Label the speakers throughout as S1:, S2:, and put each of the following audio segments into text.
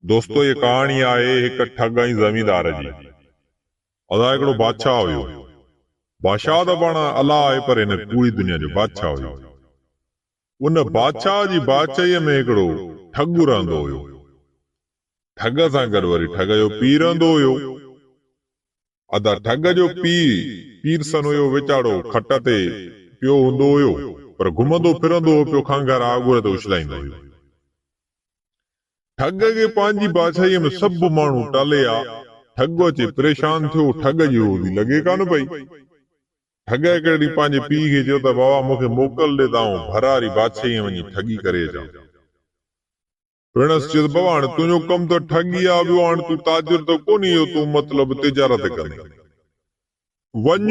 S1: दोस्तो ये कहानी आहे हिक ठग ऐं ज़मींदार जी। अदा हिकिड़ो बादशाह हुयो। बादशाह त पाण अलाह आहे पर हिन पूरी दुनिया जो बादशाह हुयो। उन बादशाह जी बादशाहीअ में हिकिड़ो ठग रहंदो हुयो। ठग सां गॾु वरी ठग जो पीउ रहंदो हुयो। अदा ठग जो पीर सन हुयो वीचारो खट ते पियो हूंदो हुयो पर घुमंदो फिरंदो हो पियो खंघर आगुर ते उछलाईंदो हुयो। ठग खे पंहिंजी बादशाहीअ में सभु माण्हू टाले आ। ठग अचे परेशान थियो, ठग जी होदी लॻे कान पई। ठग हिकिड़े ॾींहुं पंहिंजे पीउ खे चयो त बाबा मूंखे मोकल ॾे त भरारी बादशाहीअ वञी ठगी करे अचां। पिणसि चयो बाबा हाणे तुंहिंजो कमु त ठगी आहे, ॿियो हाणे तूं ताजिर त कोन्हे, तूं मतिलबु तिजारत कंदे वञ।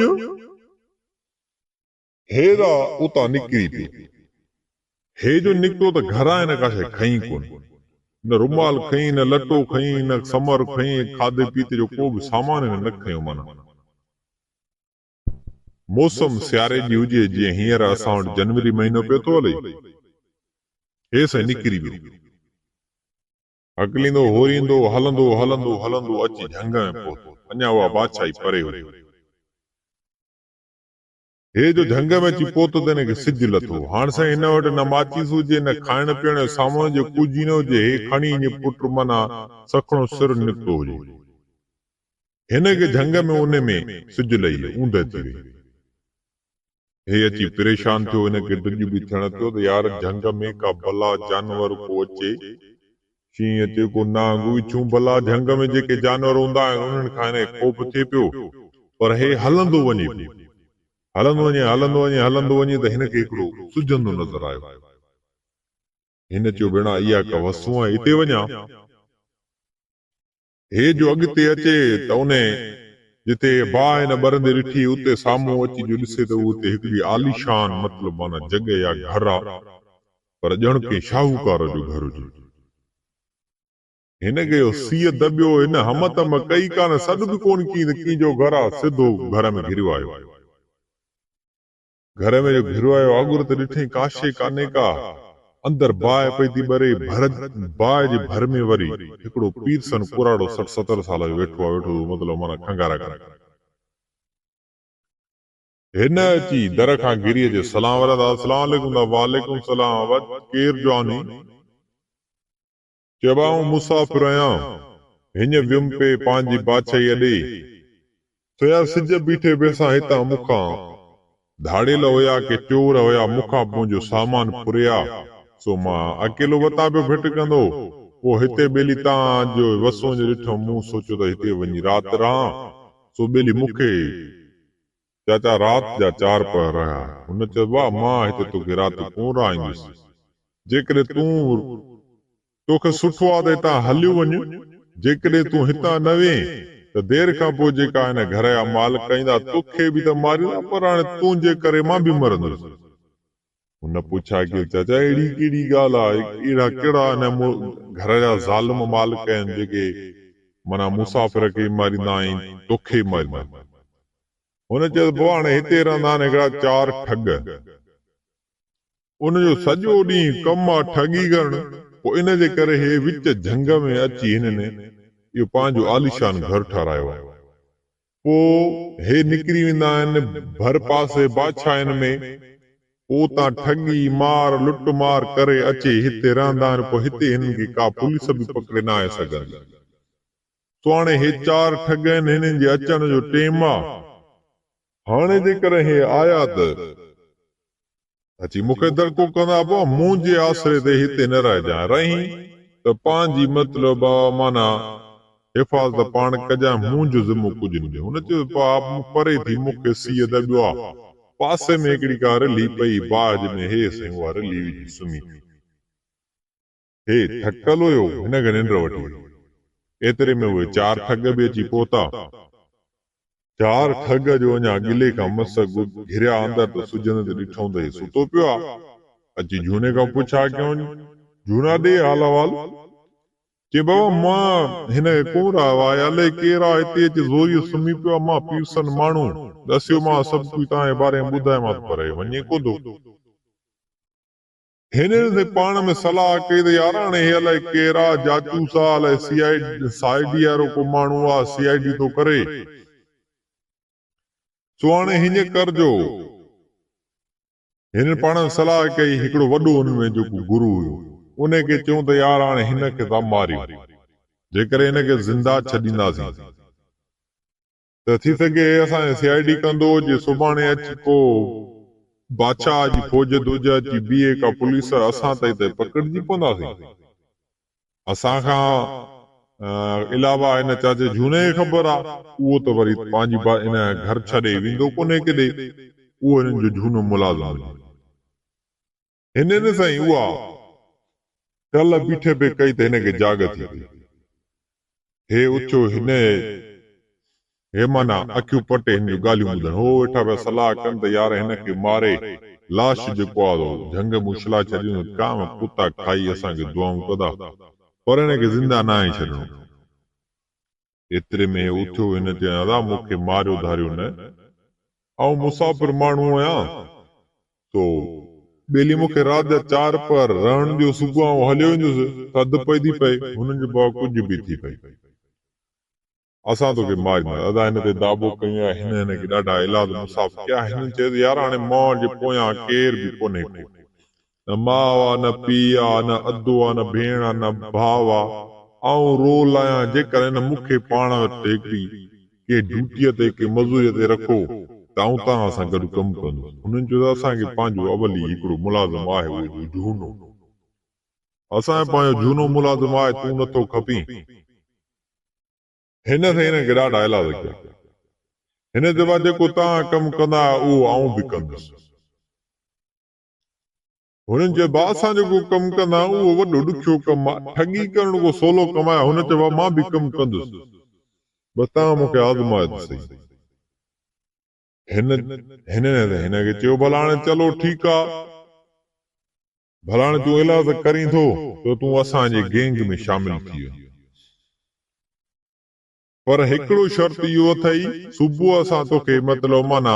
S1: हेॾा उतां निकिरी पियो। हे जो निकितो त घरां हिन का शइ खईं कोन। न रुमाल खईं, न लटो खईं, न समर खईं, खाधे पीते जो को बि सामान हिन न खयो। माना मौसम सियारे जी हुजे जीअं हींअर असां वटि जनवरी महीनो पियो थो हले, हे साईं निकिरी वियो। हकलींदो होरींदो हलंदो हलंदो हलंदो अची झंग में पहुतो। अञा उहा बादशाही परे हुई। हे जो झंग में अची पहुतो त हिनखे सिज लथो। हाणे साईं हिन वटि न माचिस हुजे, न खाइण पीअण जो सामान जो कुझु न हुजे। हे खणी ईअं पुट माना सखणो सिर निकितो हुजे। हिनखे झंग में उन में सिज लही ऊंद अची वई। हे अची परेशान थियो, हिनखे ॾुज बि थियण थियो त यार झंग में का भला जानवर को अचे, शींहं अचे, को नांग विछूं, भला झंग में जेके जानवर हूंदा आहिनि उन्हनि खां हिनखे खौफ थिए पियो। पर हे हलंदो वञे पियो, हलंदो वञे हलंदो वञे हलंदो वञे त हिनखे हिकिड़ो सुजंदो नज़र आयो। हिन चयो भेणा इहा का वस्तु आहे, हिते वञा। हे जो अॻिते अचे त उन जिते बाहि हिन ॿरंदे ॾिठी उते साम्हूं अची जो ॾिसे त उते हिकिड़ी आलीशान मतिलबु माना जॻह या घर आहे, पर ॼण के शाहूकार जो घर हुजे। हिनखे सीउ दॿियो, हिन हम तम कई कान, सॾ बि कोन की कीअं जो घर आहे, सिधो घर में घिरियो आयो। घर में जो घिरियो आयो आगुर त ॾिठई काशे कान्हे का, अंदर बाहि पई थी ॿरे। बाहि जे भर में वरी हिकिड़ो पीर सन पुराड़ो 60-70 साल जो वेठो मतिलबु माना खंगारा करे। हिन अची दर खां गिरी अचे, सलाम वरदा, अस्सलाम वालेकुम, वालेकुम सलाम, केर जो आनी? चइबो मुसाफ़िर आहियां, हिन वियुमि पे पंहिंजी बादशाही ॾे। तो यार सिज बीठे बेसा हितां मुखां धाड़ेल हुया के चोर हुया, मुखां मुंहिंजो सामान फुरिया, सो मां अकेलो वतां पियो भिटकंदो। पोइ हिते ॿेली तव्हांजो वसो जो ॾिठो, मूं सोचियो त हिते वञी राति रहां, सो ॿेली मूंखे चाचा राति जा 4 पहर रहिया। हुन चयो वाह, मां हिते तोखे राति कोन रहाईंदुसि, जेकॾहिं तोखे सुठो आहे त हितां हलियो वञ। जेकॾहिं तूं हितां न वें त देर खां पोइ जेका हिन घर जा मालिक ईंदा तोखे बि त मारींदा, पर हाणे तुंहिंजे करे मां बि मरंदुसि। हुन पुछा कि चाचा अहिड़ी कहिड़ी ॻाल्हि आहे, अहिड़ा कहिड़ा हिन घर जा ज़ालिम मालिक आहिनि जेके माना मुसाफ़िर खे मारींदा आहिनि, तोखे मारींदा। हुन चयो पोइ हाणे हिते रहंदा आहिनि हिकिड़ा 4 ठग, उनजो सॼो ॾींहुं कमु आहे ठगी करणु। पोइ इन जे करे हे विच झंग में अची हिननि इहो पंहिंजो आलीशान घर ठारायो आहे। पोइ हे निकिरी वेंदा आहिनि भर पासे बादशाहनि में, पोइ तां ठगी मार लुट मार करे अचे हिते रहंदा आहिनि। पोइ हिते हिननि खे का पुलिस बि पकड़े न आहे सघंदी। तो हाणे हे 4 ठग आहिनि, हिननि जे अचण जो टेम आहे। हाणे जेकर हे आया त अची मूंखे दड़को कंदा, पोइ मुंहिंजे आसरे ते हिते न रहिजांइ, रही त पंहिंजी मतिलबु माना हिफ़ाज़त पाण कजांइ, मुंहिंजो ज़िम्मो कुझु न ॾे। हुन चयो परे थी मूंखे सीउ दॿियो आहे। पासे में हिकिड़ी का रली पई बाज में, हे साईं उहा रली विझी सुम्ही पियो। हे थकल हुयो, हिनखे निंड वठी वई। एतिरे में उहे 4 ठग बि अची पहुता। 4 ठग जो अञा गिले खां मस घिरिया अंदर त सुजंदे ॾिठो त हे सुतो पियो आहे। अची झूने खां पुछा कयूं, झूना ॾे हाल अहवाल। चए बाबा मां हिन कोन रहियो आहे, अलाए केरु आहे हिते अची ज़ोरी सुम्ही पियो आहे, मां पीरसन माण्हू ॾसियो, मां सभु कुझु तव्हांजे बारे में ॿुधायोमांसि, पर वञे कोन थो। हिननि से पाण में सलाह कई त यार हाणे हे अलाए केरु आहे जाचूस आहे अलाए CID वारो को माण्हू आहे CID थो करे सो हाणे हीअं करजो हिन पाण में सलाह कई हिकिड़ो वॾो हुन में जेको गुरु हुयो उन खे चयूं त यार हाणे हिन खे था मारियूं जेकर हिनखे ज़िंदा छॾींदासीं त थी सघे असांजे CID कंदो जे सुभाणे अची को बादशाह जी फौज दुज अची बीहे का पुलिस असां ताईं त पकड़जी पवंदासीं असांखां इलावा हिन चाचे झूने खे ख़बर आहे उहो त वरी पंहिंजी इन घर छॾे वेंदो कोन्हे केॾे उहो हिननि जो झूनो मुलाज़िम हिननि साईं उहा टल बीठे पे कई त हिनखे जाग थी हे उचो हिन हे माना अखियूं पटे हिन जूं ॻाल्हियूं ॿुधनि हो वेठा पिया सलाह कनि त यार हिनखे मारे लाश जेको आहे झंग मुछला छॾियूं काम कुता खाई असांखे दुआऊं कंदा पर हिनखे ज़िंदा न आहे छॾिणो एतिरे में उथियो हिन चयो दादा मूंखे मारियो धारियो न ऐं मुसाफ़िर माण्हू आहियां तो ॿेली मूंखे राति जा 4 पर रहण जो सुबुह हलियो वेंदुसि थधि पइजी पए हुननि जे भाउ कुझु बि थी पए असां तोखे मारींदा दादा हिन ते दाबो कयूं आहे हिनखे ॾाढा इलाज मुसाफ़ कया हिननि चयो यार हाणे मौत जे पोयां केर बि कोन्हे को न माउ आहे न पीउ आहे न अधु आहे न भेण आहे न भाउ आहे ऐं रोल आहियां जेकर हिन मूंखे पाण वटि हिकिड़ी के ड्यूटीअ ते के मज़ूरीअ ते रखो त आऊं तव्हां सां गॾु कमु कंदुसि हुननि चयो असांखे पंहिंजो अवली हिकिड़ो मुलाज़िम आहे उहो झूनो असांजो पंहिंजो झूनो मुलाज़िम आहे तूं नथो खपीं हिन ते हिनखे ॾाढा इलाज कया हिन जे बाद जेको तव्हां कमु कंदा उहो आऊं बि कंदुसि हुननि चयो असां जेको कमु कंदा उहो वॾो ॾुखियो कमु आहे ठगी करण को सवलो कमु आहे हुन चयो मां बि कमु कंदुसि बसि तव्हां मूंखे आज़मायो त सही हिनखे चयो भला हाणे चलो ठीकु आहे भला हाणे तूं इलाज करीं थो त तूं असांजे गैंग में शामिल थी वञ पर हिकिड़ो शर्त इहो अथई सुबुह असां तोखे मतिलबु माना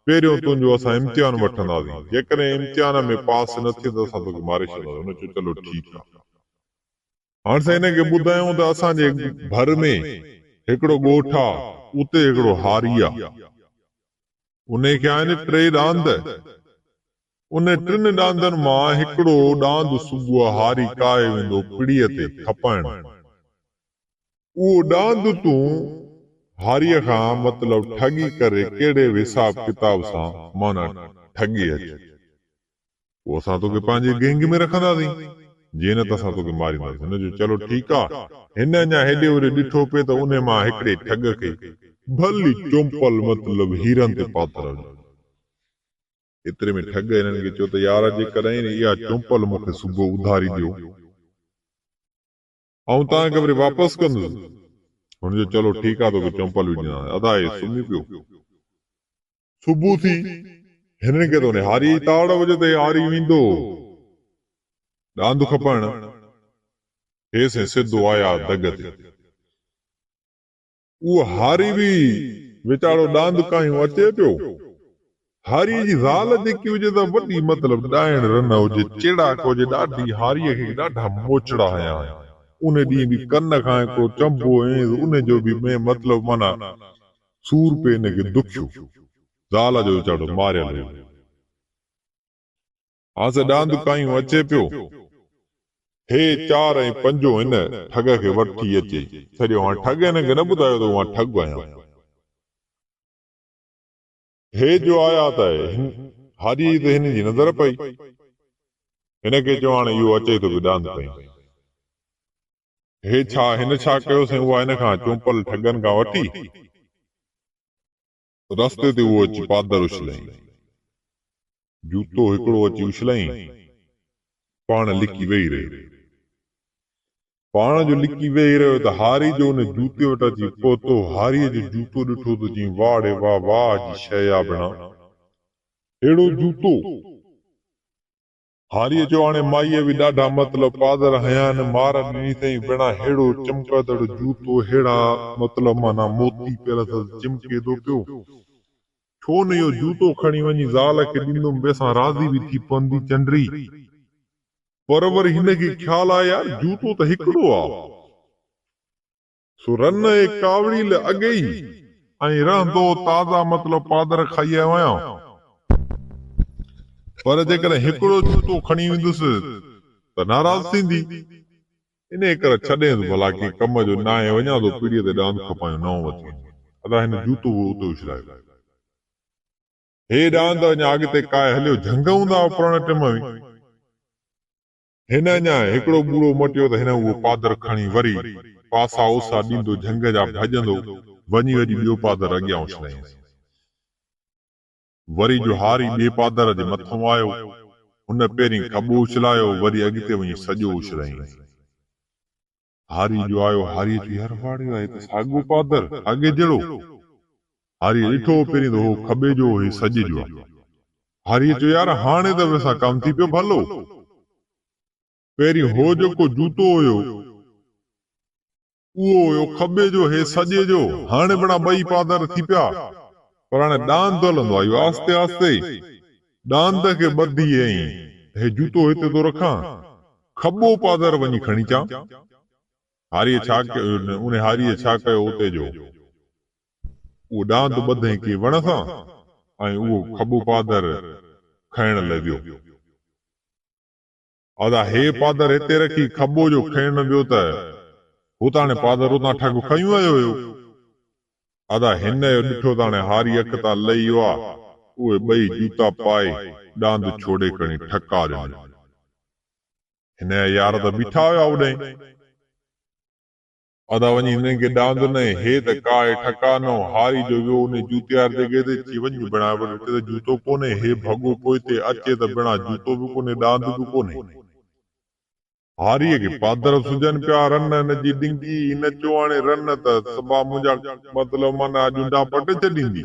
S1: पहिरियों तुंहिंजो असां इम्तिहान वठंदासीं जेकॾहिं इम्तिहान में पास न थिए त असां तोखे मारे छॾींदासीं हुन चयो चलो ठीकु आहे हाणे असां हिनखे ॿुधायूं त असांजे भर में हिकिड़ो ॻोठ आहे उते हिकिड़ो हारी आहे उनखे आहिनि 3 ॾांद उन 3 ॾांदनि मां हिकिड़ो ॾांद सुबुह हारी काए वेंदो पिड़ीअ ते थपाइण उहो ॾांद तूं हारीअ खां मतिलबु ठगी करे कहिड़े हिसाब किताब सां माना ठगी अच उहो असां तोखे पंहिंजे गैंग में रखंदासीं जीअं न त असां तोखे मारींदासीं हुनजो चलो ठीकु आहे हिन अञा हेॾे होॾे ॾिठो पिए त उन मां हिकिड़े ठग खे भली चुंपल मतिलबु हीरनि ते पातल एतिरे में ठग हिननि खे चयो त यार जेकॾहिं इहा चुंपल मूंखे सुबुह उधारी ॾियो ऐं तव्हांखे वरी वापसि कंदुसि हुनजो चलो ठीकु आहे तोखे चंपल बि ॾींदा अदा सुम्ही पियो सुबुह थी हिननि खे त हारी ताड़ वजे ते हारी वेंदो ॾांद खपण हेसि सिधो आया दग ते उहो हारी बि वीचारो ॾांद कायूं अचे पियो हारी जी ज़ाल जेकी हुजे त वॾी मतिलबु ॾाइण रन हुजे चिड़ाक हुजे ॾाढी हारीअ खे ॾाढा मोचड़ा हया उन ॾींहुं बि कन खां हिकिड़ो चंबो उन जो बि मतिलबु माना सूर पे हिनखे दुखियो ज़ाल जो वीचारो मारियल हाणे ॾांद कायूं अचे पियो हे 4 ऐं 5 हिन ठग खे वठी अचे सॼो हाणे ठग हिनखे न ॿुधायो त मां ठग आहियां हे जो आया त हारी त हिन जी नज़र पई हिनखे चयो हाणे इहो अचे थो ॾांद कई हे छा हिन छा कयोसीं उहा हिन खां चुंपल ठगनि खां वठी रस्ते ते उहो अची पादर उछलई जूतो हिकिड़ो अची उछलई पाण लिकी वेही रहियो पाण जो लिकी वेही रहियो त हारी जो उन जूते वटि अची पहुतो हारीअ जो जूतो ॾिठो त जीअं वाड़े वाह वाह जी शइ आहे भेण अहिड़ो जूतो हारीअ जो हाणे माईअ बि ॾाढा मतिलबु पादर हया आहिनि मार ॾिनी अथई भेण अहिड़ो चमकंदड़ जूतो अहिड़ा मतिलबु माना मोती पियल चिमके थो पियो छो न इहो जूतो खणी वञी ज़ाल खे ॾींदुमि ॿिए सां राज़ी बि थी पवंदी चंडरी पर वरी हिनखे ख्याल आहे यार जूतो त हिकिड़ो आहे सो रन ऐं कावड़ी ले अॻे ई ऐं रहंदो ताज़ा मतिलबु पादर खाई आयो आहियां पर जेकॾहिं हिकिड़ो जूतो खणी वेंदुसि त नाराज़ थींदी इन करे छॾेसि भला की कम जो न आहे वञा थो पीढ़ीअ ते ॾांद खपायूं नओं वठी अदा हिन जूतो उते उछलायो हे ॾांद अञा अॻिते काए हलियो झंग हूंदा पुराणे टाइम में हिन अञा हिकिड़ो बूढ़ो मटियो त हिन उहो पादर खणी वरी पासा ओसा ॾींदो झंग जा भॼंदो वञी ॿियो पादर अॻियां उछलाईंसि वरी जो हारी ॿिए पादर जे मथां आयो हुन पहिरीं खॿो उछलायो वरी अॻिते वञी सॼो उछलाईंसि हारी जो आयो हारी चई यार वाड़ियो आहे त साॻियो पादर अॻे जहिड़ो हारी ॾिठो पहिरीं त हो खॿे जो हे सॼे जो आहे हारी चयो यार हाणे त असां कम थी पियो भलो पहिरीं हो जेको जूतो हुयो उहो हुयो खॿे जो हे सॼे जो हाणे बणा ॿई पादर थी पिया पर हाणे ॾांद हलंदो आहे आस्ते आस्ते ॾांद खे ॿधी ऐं हे जूतो हिते थो रखां खॿो पादर वञी खणी अचां हारीअ छा कयो उन हारीअ छा कयो उते जो उहो ॾांद ॿधई के वण सां ऐं उहो खॿो पादर खाइण लॻियो अदा हे पादर हिते रखी खॿो जो खाइण ॿियो त हू त हाणे पादर उतां ठग खयूं आयो हुयो अदा हिन जो ॾिठो त हाणे हारी अख तां लही वियो आहे उहे ॿई जूता पाए ॾांद छोड़े खणी ठका ॾिनई हिन जा यार त बीठा हुया ओॾे अदा वञी हिननि खे ॾांद न हे त काए ठका न हारी जो वियो उन जूतियार जॻह ते अची वञ बिना हिते त जूतो कोन्हे हे भॻो पोइ हिते अचे त बिना जूतो बि कोन्हे ॾांद बि कोन्हे हारीअ खे पादर सुजनि पिया रन हिन जी डिंगी हिन चयो हाणे रन त सबा मुंहिंजा मतिलबु माना जुंडा पटे छॾींदी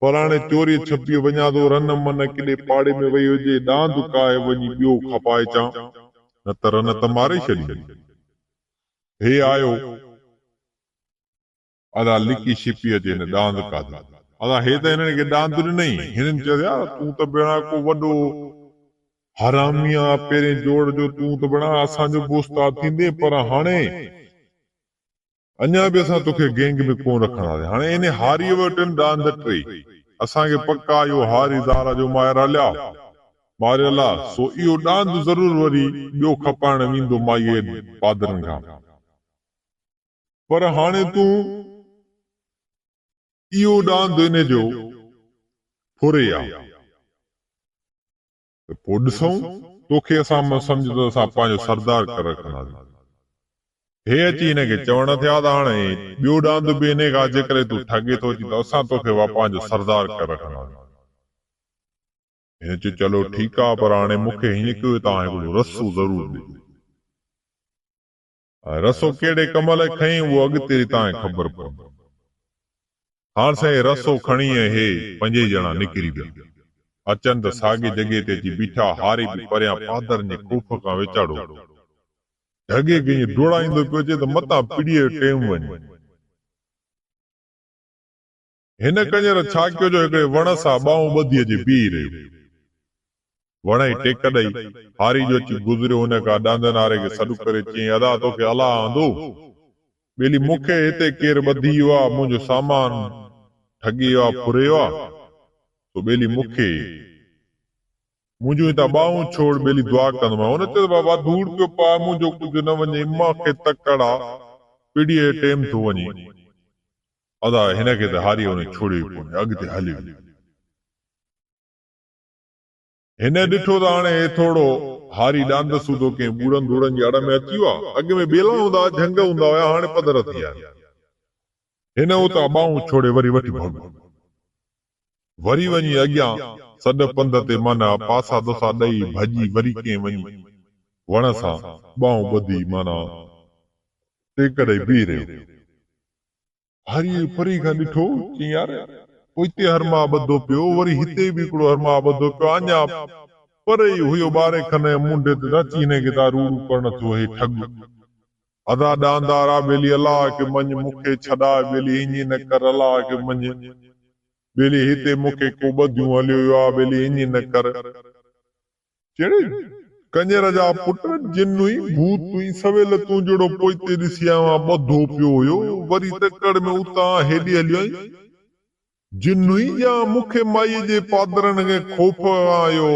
S1: पर हाणे चोरी छपी वञा थो रन मन किॾे पाड़े में वई हुजे ॾांद काए वञी ॿियो खपाए अचां न त रन त मारे छॾींदी हे आयो अदा लिकी छिपी अचे हिन ॾांद कादी अदा हे त हिननि खे ॾांद ॾिनई हिननि चयो यार तूं त बिना को वॾो हरामी आहे पहिरें जोड़ जो तूं त बिना असांजो बोस्ताद थींदे पर हाणे अञा बि असां तोखे गैंग में कोन रखंदासीं हाणे इन हारीअ वटि ॾांद टे असांखे पक्का इहो हारी ज़ारा जो मायर हलिया मारियल आहे सो इहो ॾांद ज़रूर वरी ॿियो खपाइण वेंदो माईअ पादरनि खां पर हाणे तूं इहो ॾांद इन जो फुरे आहे पोइ ॾिसूं तोखे असां सम्झो असां पंहिंजो सरदार करे रखंदासीं हे अची हिनखे चवण थिया त हाणे ॿियो ॾांद बि इन खां जेकॾहिं तूं ठगे थो अची त असां तोखे पंहिंजो सरदार करे रखंदासीं हिन चयो चलो ठीकु आहे पर हाणे मूंखे हीअं कयो तव्हां हिकिड़ो रसो ज़रूरु ॾिजो रसो कहिड़े कम लाइ खईं उहो अॻिते तव्हांखे ख़बर पवंदी हाणे साईं रसो खणी हे 5 ॼणा निकिरी विया अचनि त साॻी जॻह ते अची बीठा हारी बि परियां पादरनि जे खूफ खां विचाड़ो ढगे खे डोड़ाईंदो पियो अचे त मतां पीड़ीअ जो टेम वञे हिन कंजर छा कयो जो हिकिड़े वण सां ॿाहूं ॿधी अचे बीह रहियो वण ई टेक ॾेई हारी जो अची गुज़रियो हुन खां ॾांद नारे खे सॾु करे चई अदा तोखे अला आंदो ॿेली मूंखे हिते केरु ॿधी वियो आहे मुंहिंजो सामान ठगी वियो आहे फुरे वियो आहे तो ॿेली मूंखे मुंहिंजूं हितां ॿाहूं छोड़ ॿेली दुआ कंदोमांइ हुन चयो बाबा धूड़ पियो पाए मुंहिंजो कुझु न वञे मूंखे तकड़ आहे पीड़ीअ जो टेम थो वञे अदा हिनखे त हारी हुन छोड़ियो कोन्हे अॻिते हलियो हिन ॾिठो त हाणे थोरो हारी ॾांद सूधो कंहिं ॿूढ़नि धूड़नि जी अड़ में अची वियो आहे अॻ में ॿेला हूंदा झंग हूंदा हुया हाणे पधर थी विया हिन उतां ॿाहूं छोड़े वरी वठी भॻो वरी वञी अॻियां सॾ पंध ते माना पासा दोसा ॾेई भॼी वरी कंहिं वञी वण सां ॿाहूं ॿधी माना टेक ॾेई बीह रहियो हारी परी खां ॾिठो चई यार हिते हरमा ॿधो पियो वरी हिते बि हिकिड़ो हरमा ॿधो पियो अञा पर ई हुयो ॿारे खने मुंडे ते अची हिनखे रूड़ू करण थियो हे ठग अदा ॾांदारा ॿेली अलाह के मञ मूंखे छॾाए ॿेली ईअं न कर अलाह के मञ ॿेली हिते मूंखे को ॿधियूं हलियो वियो आहे ॿेली ईअं न कर चेड़े कंजर जा पुट जिन हुई भूत हुई सवेल तूं जड़ो पोइते ॾिसी आवा ॿधो पियो हुयो वरी तकड़ में उतां हेॾी हलियो जिन हुई या मूंखे माईअ जे पादरनि खे खोफ आयो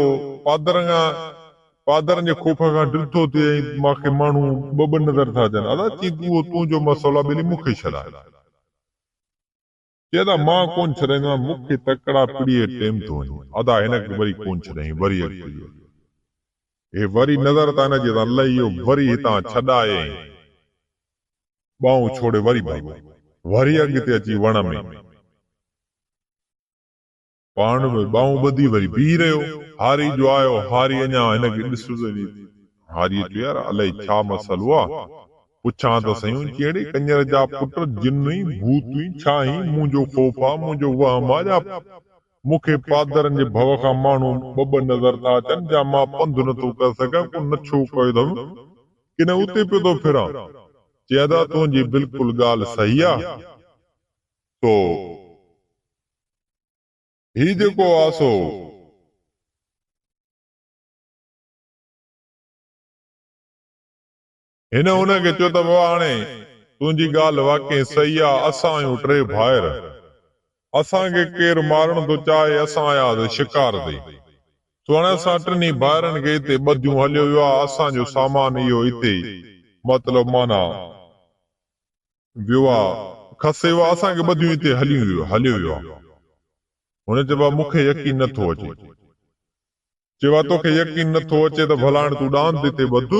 S1: पादरनि जे खोफ खां ॾिठो थिए मूंखे माण्हू ॿ नज़र था अचनि अदा चई तूं जो मसइलो ॿिली मूंखे छॾाए चए मां कोन छॾाईंदो मूंखे तकड़ा पीड़ीअ टेम थो वञे अदा हिनखे वरी कोन छॾाई वरी हे वरी नज़र त हिनजे तां लही वरी हितां छॾाए ॿाहूं छोड़े वरी भाॻो वरी अॻिते अची वण में पाण में ॿाहूं ॿधी वरी बीह रहियो हारी जो आयो हारी अञा हिनखे ॾिसो हारी चयो यार अलाए छा मसइलो आहे पुछां त सयूं कहिड़े कंजर जा पुट जिन हुई भूत हुई छा ही मुंहिंजो ख़ौफ़ आहे मुंहिंजो वहम आहे जा मूंखे पादरनि जे भव खां माण्हू ॿ नज़र था अचनि जा मां पंधु नथो करे सघां को नछो कयो कि न उते पियो थो फिरां चए दा तुंहिंजी बिल्कुलु ॻाल्हि सही आहे तो ही जेको आहे सो हिन हुनखे चयो त बाबा हाणे तुंहिंजी ॻाल्हि वाकई सही आहे असां आहियूं टे भाइर असांखे केरु मारण थो चाहे असां आयासीं शिकार ते तो हाणे असां टिनी भाइरनि खे हिते ॿधियूं हलियो वियो आहे असांजो सामान इहो हिते मतिलबु माना वियो आहे खसे वियो आहे असांखे ॿधियूं हिते हलियो वियो आहे हुन चइबो मूंखे यकीन नथो अचे चइबो तोखे यकीन नथो अचे त भला हाणे तूं ॾांद हिते ॿध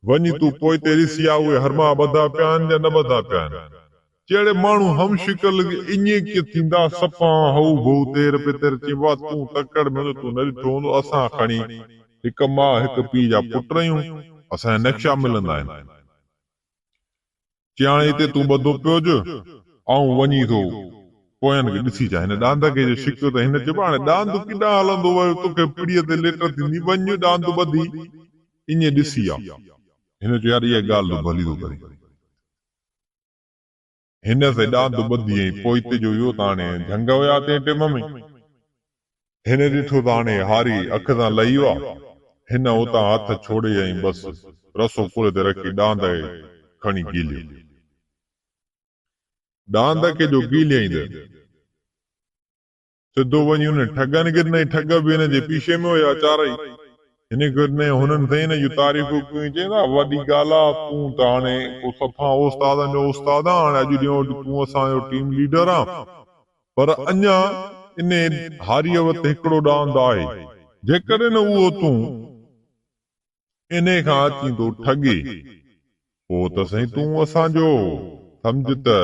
S1: वञी तूं पोइते ॾिसी आ उहे हरमा ॿधा पिया आहिनि या न ॿधा पिया आहिनि जहिड़े माण्हू हम शिकल ईअं कीअं थींदा सफ़ा हऊ भऊ तेर पितर चइबो तूं तकड़ में तूं न ॾिठो हूंदो असां खणी हिकु मां हिकु पीउ जा पुट आहियूं असांजा नक्शा मिलंदा आहिनि चई हाणे हिते तूं ॿधो पियो हुज ऐं वञी थो पोयनि खे ॾिसी चा हिन ॾांद खे जो शिकियो त हिन चइबो हाणे ॾांद किॾां हलंदो वियो तोखे पीड़ीअ ते लेट थींदी वञ ॾांद ॿधी ईअं ॾिसी आ हिन चयो यार इहा ॻाल्हि भली थो करे हिन से ॾांद ॿधी पोइते जो इहो त हाणे झंग हुया तंहिं टाइम में हिन ॾिठो त हाणे हारी अख सां लही वियो आहे हिन उतां हथ छोड़े ऐं बसि रसो कुल ते रखी ॾांद खणी गीलियो ॾांद खे जो गीलियईं सिधो वञी हुन ठगनि गिरने ठग बि हिन जे पीछे में हुया चारई हिन गिरने हुननि ते हिन जूं तारीफ़ूं कयूं चवंदा वॾी ॻाल्हि आहे तूं त हाणे को सफ़ा उस्तादनि जो उस्ताद आहे हाणे अॼु ॾींहुं तूं असांजो टीम लीडर आहे पर अञा इन हारीअ वटि हिकिड़ो ॾांद आहे जेकॾहिं न उहो तूं इन खां अची थो ठगे पोइ त साईं तूं असांजो सम्झ त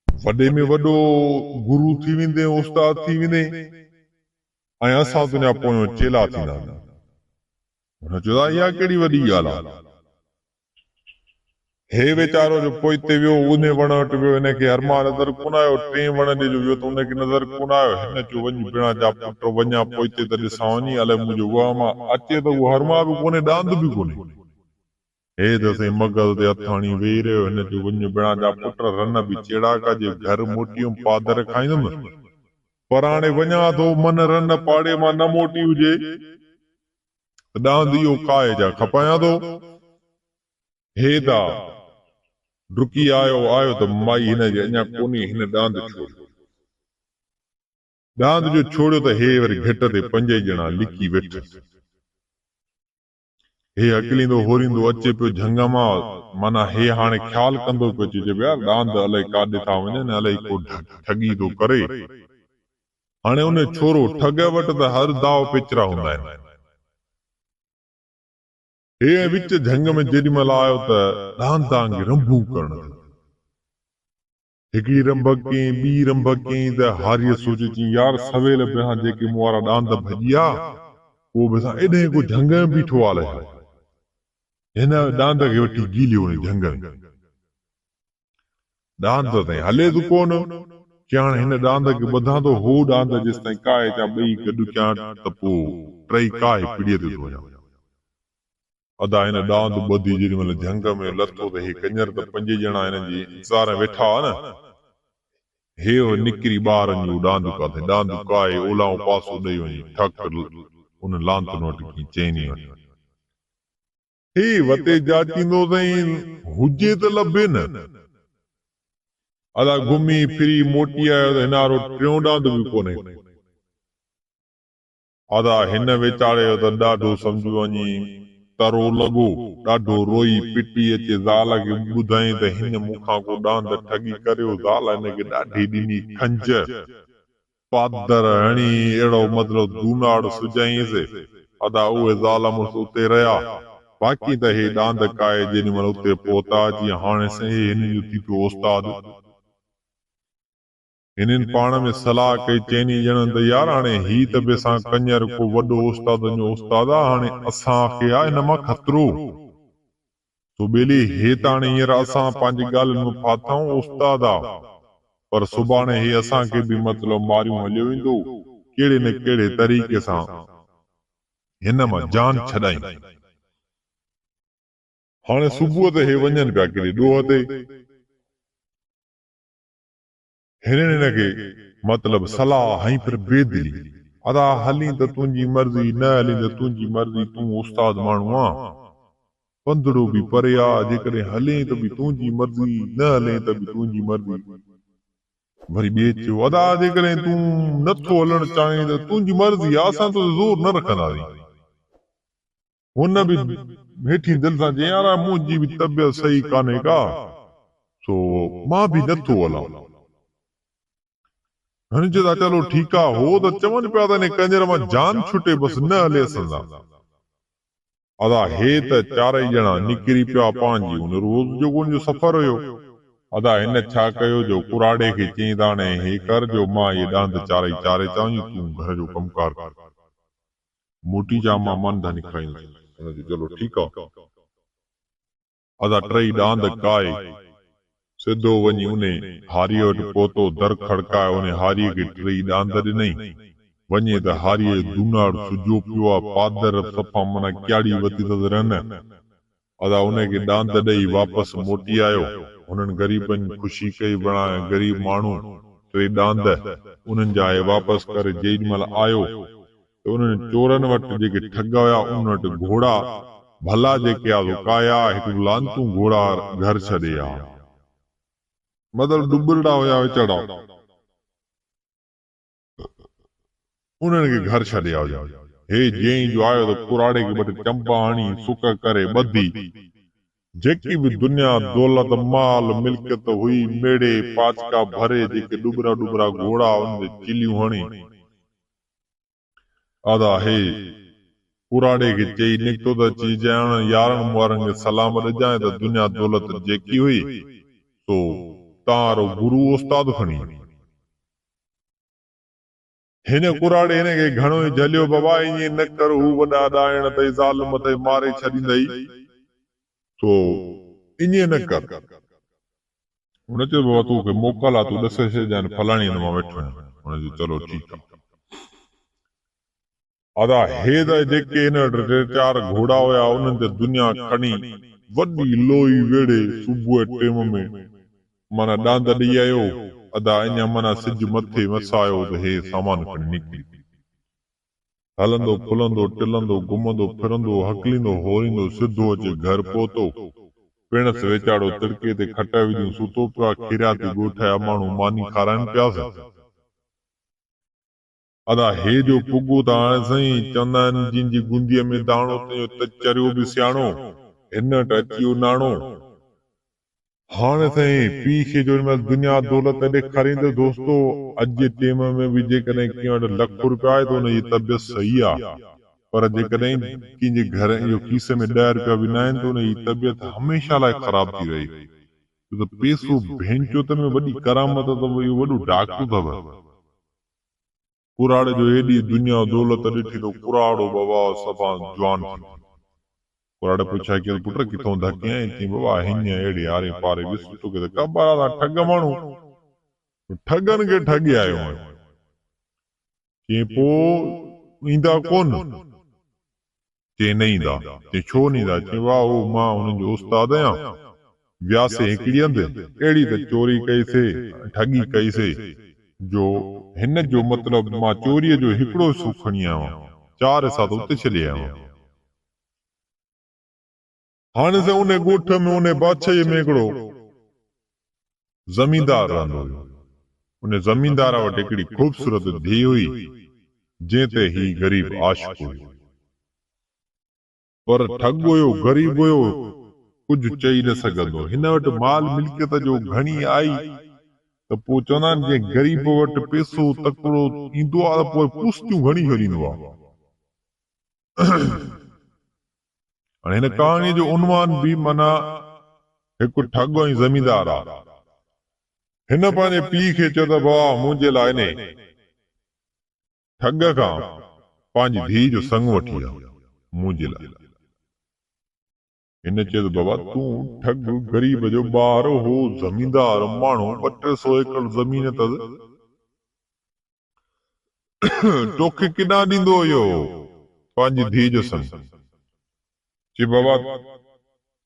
S1: वॾे में वॾो गुरु थी वेंदे उस्ताद थी वेंदे ऐं असां तुंहिंजा पोयों चेला थींदा हुन चयो इहा कहिड़ी वॾी ॻाल्हि आहे हे वीचारो जो पोइते वियो उन वण वटि वियो हिनखे हरमा नज़र कोन आयो टे वण ॾे जो वियो त हुनखे नज़र कोन आयो हिन चयो वञ बिना जा पुट वञा पोइते त ॾिसां वञी अलाए मुंहिंजो वहम अचे त उहो हरमा बि कोन्हे ॾांद बि कोन्हे हे त साईं मगज़ ते हथाणी वेही रहियो हिन चयो वञ बिना जा पुट रन बि चेड़ा कजे घर मोटियुमि पादर खाईंदुमि पर हाणे वञा थो मन रन पाड़े मां न मोटी हुजे ॾांद इहो काए जा खपायां थो हे दा डुकी आयो त माई हिन जे अञा कोन्हे हिन ॾांद छोड़ियो ॾांद जो छोड़ियो त हे वरी घिट ते पंज ॼणा लिकी वेठसि हे अकलींदो होरींदो अचे पियो झंग मां माना हे हाणे ख़्यालु कंदो पियो अचे यार ॾांद अलाए काॾे था वञनि अलाए को ठगी थो करे हाणे उन छोरो ठग वटि त हर दाव पेचरा हूंदा आहिनि हे विच झंग में जेॾी महिल आयो त ॾांद रंभू करण हिकिड़ी रंभ कई ॿी रंभ कई त हारीअ सोचे चई यार सवेल पिया जेके मूं वारा ॾांद भॼिया उहो बि असां एॾे को झंग में बीठो आहे हिन ॾांद खे वठी गीलियो झंग में ॾांद ताईं हले त कोन कि हाणे हिन ॾांद खे ॿधां थो हो ॾांद जेसि ताईं काए चा ॿई गॾु कयां त पोइ टई काए पीड़ीअ ते थो वञा अदा हिन ॾांद ॿधी जेॾी महिल झंग में लथो त हे कंजर त पंज ॼणा हिननि जी इंतज़ार वेठा हुआ न हे निकिरी ॿारनि जूं ॾांद काथे ॾांद काए ओलाऊं पासो ॾेई वञी ठक उन लांत नोट की चैनी वटि हे वते जाचींदो तईं हुजे त लभे न अदा घुमी फिरी मोटी आयो त हिनारो टियों ॾांद बि कोन्हे अदा हिन वेचारे जो त ॾाढो सम्झ वञी तरो लॻो ॾाढो रोई पिटी अचे ज़ाल खे ॿुधाई त हिन मूंखां को ॾांद ठगी करियो ज़ाल हिनखे ॾाढी ॾिनी खंज पादर हणी अहिड़ो मतिलबु धूनाड़ सुजाईंसि अदा उहे ज़ाल मुड़ुस उते रहिया बाक़ी त हे ॾांद काए जेॾी महिल उते पहुता जीअं हाणे सही हिन जो थी पियो उस्ताद हिननि पाण में सलाह कई चइनी ॼणनि त यार हाणे ही त बि असां कंजर को वॾो उस्तादनि जो उस्ताद आहे हाणे असांखे आहे हिन मां ख़तरो तो ॿेली हे त हाणे हींअर असां पंहिंजी ॻाल्हियुनि में फाथऊं उस्ताद आहे पर सुभाणे हे असांखे बि मतिलबु मारियूं हलियो वेंदो कहिड़े न कहिड़े तरीक़े सां हिन मां जान छॾाई हाणे सुबुह ते हे वञनि पिया केॾे ॾोह ते हिननि हिनखे मतिलबु सलाह हई पर बेदिली अदा हली त तुंहिंजी मर्ज़ी न हली त तुंहिंजी मर्ज़ी तूं उस्ताद माण्हू आहे पंधड़ो बि परे आहे जेकॾहिं हले त बि तुंहिंजी मर्ज़ी न हले त बि तुंहिंजी मर्ज़ी वरी ॿिए चयो अदा जेकॾहिं तूं नथो हलणु चाहीं त तुंहिंजी मर्ज़ी आहे असां तो ज़ोर न रखंदासीं हुन बि हेठी दिलि सां चई यार मुंहिंजी बि तबियत सही कान्हे का सो मां बि नथो हलां हाणे चयो चलो ठीकु आहे हो त चवनि पिया त हिन कंजर मां जान छुटे बसि न हले असां अदा हे त चारई ॼणा निकिरी पिया पंहिंजी उन रोज़ जो उनजो सफ़र हुयो अदा हिन छा कयो जो कुराड़े खे चई त हाणे हे कर जो मां ये ॾांद चारे चाऊं तूं घर जो कमकार कर मोटी जा मां मन धनी खाईंदुसि चलो ठीकु आहे अदा टई ॾांद काए सिधो वञी उने हारीअ वटि पहुतो दर खड़काए उन हारीअ खे टई ॾांद ॾिनई वञे त हारीअ दूनाड़ सुजो पियो आहे पादर सफ़ा माना क्याड़ी वती रहनि अदा उनखे ॾांद ॾेई वापसि मोटी आयो हुननि ग़रीबनि ख़ुशी कई बणाए ग़रीब माण्हू टे ॾांद उन्हनि जा वापसि करे जेॾी महिल आयो त उन्हनि चोरनि वटि जेके ठग हुया उन वटि घोड़ा भला जेके रुकाया हिकु लांतू घोड़ा घर छॾे आ मतिलबु डुबरड़ा हुया वीचारा उन्हनि खे घर छॾे आयो हे जंहिं जो आयो त कुराड़े खे ॿ टे चंपा हणी सुक करे ॿधी जेकी बि दुनिया दौलत माल मिल्कियत हुई मेड़े पाचका भरे जेके डुबरा डुबरा घोड़ा उन चिलियूं हणी आदा हे कुराड़े खे चई निकितो त चई ॼाण यारनि वारनि खे सलाम ॾिजांइ त दुनिया दौलत जेकी हुई तो तारो गुरु उस्ताद खणी हिन कुराड़े हिन खे घणो ई झलियो बाबा ईअं न कर हू वॾा ॾाइण तई ज़ालिम तई मारे छॾींदई तो ईअं न कर हुन चयो बाबा तोखे मोकल आहे तूं ॾसे छॾजांइ फलाणी मां वेठो आहियां हुन चयो चलो ठीकु आहे अदा हे त जेके हिन वटि टे चार घोड़ा हुया उन्हनि ते दुनिया खणी वॾी लोई वेड़े सुबुह टेम में माना ॾांद ॾेई आयो अदा अञा माना सिज मथे वसायो त हे सामान खणी निकिरी हलंदो फुलंदो टिलंदो घुमंदो फिरंदो हकलींदो होरींदो सिधो अचे घर पहुतो पिणस वेचारो तिड़के ते खट विझी सुतो पियो आहे खीरिया ते ॻोठाया माण्हू मानी खाराइनि पियासि अदा हे जो पुगो त हाणे साईं चवंदा आहिनि जंहिंजी गुंदीअ में दाणो त चरियो बि सियाणो हिन वटि अची वियो नाणो हाणे साईं पीउ खे जो दुनिया दौलत ॾेखारींदो दोस्तो अॼु जे टेम में बि जेकॾहिं कंहिं वटि ₹1,00,000 आहे त हुनजी तबियत सही आहे पर जेकॾहिं कंहिंजे घर जो खीसे में ₹10 बि न आहिनि त हुनजी तबियत हमेशह लाइ ख़राब थी रही त पैसो भेंचोत में वॾी करामत अथव इहो वॾो डाकू अथव कुराड़े जो एॾी दुनिया दौलत ॾिठी तो कुराड़ो बाबा सभा जवान कुराड़े पुछा कि पुट किथों धके आहीं चई बाबा हिन अहिड़े आरे पारे विस तोखे त ख़बर आहे ठग माण्हू ठगनि खे ठगी आयो आहियां चई पोइ ईंदा कोन चई न ईंदा चई छो न ईंदा चई वाह मां हुननि जो उस्ताद आहियां वियासीं हिकिड़ी हंधि अहिड़ी त चोरी कईसीं ठगी कईसीं जो हिन जो मतिलबु मां चोरीअ जो हिकिड़ो सुख खणी आयो 4 हिसा त उते छॾे आयो। हाणे त उन ॻोठ में उन बादशाही में हिकिड़ो ज़मींदार रहंदो हुयो। उन ज़मींदार वटि हिकिड़ी ख़ूबसूरत धीउ हुई जंहिं ते ही ग़रीब आशिक़ हुयो, पर ठग हुयो, ग़रीब हुयो, कुझु चई न सघंदो। हिन वटि माल मिल्कियत जो घणी आई त पोइ चवंदा आहिनि जे ग़रीब वटि पैसो तकिड़ो ईंदो आहे त पोइ पुश्तियूं घणी छॾींदो आहे। हाणे हिन कहाणीअ जो उनवान बि माना हिकु ठग ऐं ज़मींदार आहे। हिन पंहिंजे पीउ खे चयो त भाउ मुंहिंजे लाइ ने ठग खां पंहिंजी धीउ जो संग वठी आ मुंहिंजे लाइ। हिन चयो त बाबा तूं ठग ग़रीब जो ॿार हो, ज़मींदार माण्हू, 200 एकड़ ज़मीन अथसि, तोखे केॾां ॾींदो हुयो पंहिंजी धीउ जो संग। चई बाबा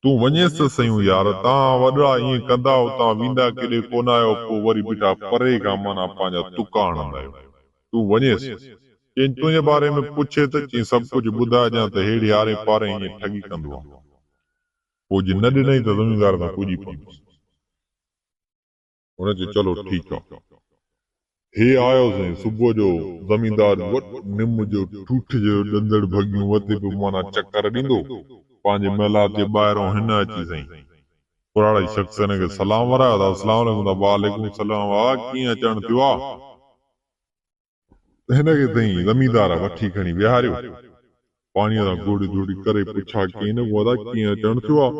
S1: तूं वञेसि त सयूं यार, तव्हां वॾा ईअं कंदा हो, तव्हां वेंदा केॾे कोन आहियो, पोइ वरी बीठा परे खां माना पंहिंजा तुका हणंदा आहियो। तूं वञेसि, चई तुंहिंजे बारे में पुछे त चई सभु कुझु ॿुधाइजां त हेड़ी आरे पारे ईअं ठगी कंदो आहे। पोइ जे न ॾिनई त ज़मींदार सां पुॼी पवंदुसि। हुन चयो चलो ठीकु आहे। हे आयोसीं सुबुह जो, ज़मींदार निम जो ठूठ जो ॾंदड़ भॻियूं वधे पियो माना चकर ॾींदो पंहिंजे महिला जे ॿाहिरों। हिन अची साईं पुराणे शख़्स हिन खे सलाम वरायो त अस्सलाम वालेकुम, वालेकुम सलाम, वाह कीअं अचणु थियो आहे। हिन खे तई ज़मींदार वठी खणी विहारियो, पाणीअ सां गोड़ी गोड़ी करे पुछा कीअं न पोइ कीअं अचणु थियो आहे।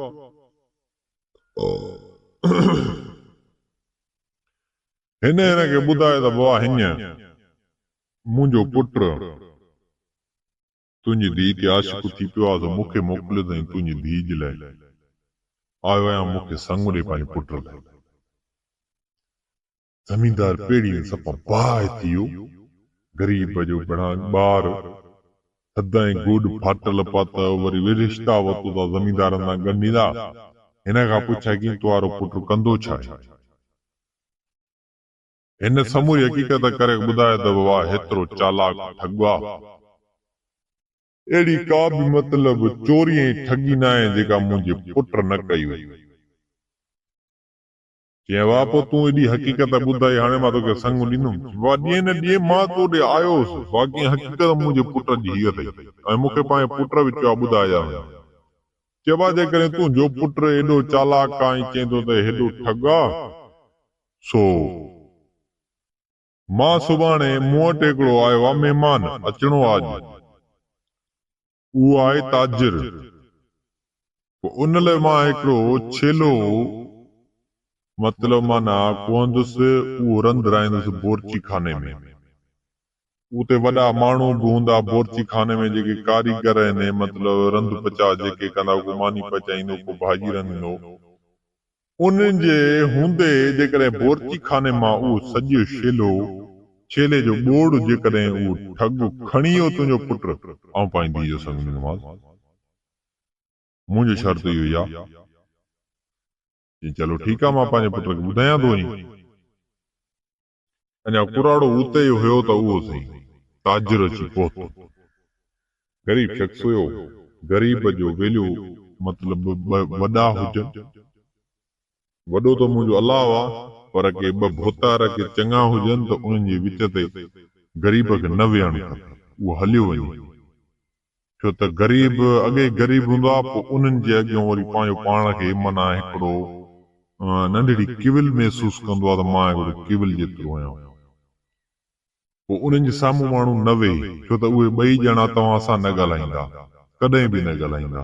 S1: हिन खे ॿुधायो त बाबा हीअं मुंहिंजो पुट तुंहिंजी धीउ ते आशिक़ थी पियो आहे, मूंखे मोकिलियो अथई तुंहिंजी धीउ जे लाइ। आयो आहियां मूंखे संग ॾे पंहिंजे पुट लाइ। ज़मींदार पेड़ी सफ़ा बाहि थी वियो। ग़रीब जो ॿार थधाई गुड फाटल पाता, वरी रिश्ता वरितो था ज़मींदारनि सां ॻंढींदा। हिन खां पुछा की तुंहिंजो पुट कंदो छा आहे। हिन समूरी हक़ीक़त करे ॿुधायो त बाबा हेतिरो चालाक ठग आहे, अहिड़ी का बि मतलब चोरी ऐं ठगी न आहे जेका मुंहिंजे पुट न कई हुई। चई वाह पोइ तूं एॾी हक़ीक़त ॿुधाई, हाणे मां तोखे संग ॾींदुमि। ॾींहं न ॾींहं मां तो ॾे आयोसि, बाक़ी हक़ीक़त मुंहिंजे पुट जी हीअ अथई ऐं मूंखे पंहिंजे पुट बि चयो ॿुधाया। चइबा जेकॾहिं तुंहिंजो पुट एॾो चालाक आहे, चईंदो त हेॾो ठग आहे, सो मां सुभाणे मूं वटि हिकिड़ो आयो आहे महिमान अचणो आहे, उहो आहे ताजिर। उन लाइ मां हिकिड़ो छेलो मतलब माना पवंदुसि, उहो रंध राईंदुसि बोरची खाने में। उते वॾा माण्हू बि हूंदा बोरची खाने में, जेके कारीगर आहिनि मतलब रंध पचा जेके कंदा, को मानी पचाईंदो, को भाॼी रंधींदो। उन्हनि जे हूंदे जेकॾहिं बोरची खाने मां उहो सॼो छेले जो ॿोड़ जेकॾहिं उहो ठग खणी वियो तुंहिंजो पुट, ऐं पंहिंजी धीउ जो संग ॾींदोमांसि। मुंहिंजो शर्त इहो ई आहे। चलो ठीकु आहे, मां पंहिंजे पुट खे ॿुधायां थो। अञा कुराड़ो उते हुयो त उहो सही ताजिर अची पहुतो। ग़रीब शख़्स हुयो, ग़रीब जो वेल्यू मतलब वॾा हुजनि, वॾो त मुंहिंजो अलाह आहे, पर के ॿ भोतार के चङा हुजनि त उन्हनि जे विच ते ग़रीब खे न वेहणु खपे, उहो हलियो वञे। छो त ग़रीब अॻे ग़रीब हूंदो आहे, पोइ उन्हनि जे अॻियां वरी पंहिंजो पाण खे माना हिकिड़ो नंढड़ी किविल महसूस कंदो आहे त मां हिकिड़ो किविल जेतिरो आहियां। पोइ उन्हनि जे साम्हूं माण्हू न वेही, छो त उहे ॿई ॼणा तव्हां सां न ॻाल्हाईंदा, कॾहिं बि न ॻाल्हाईंदा।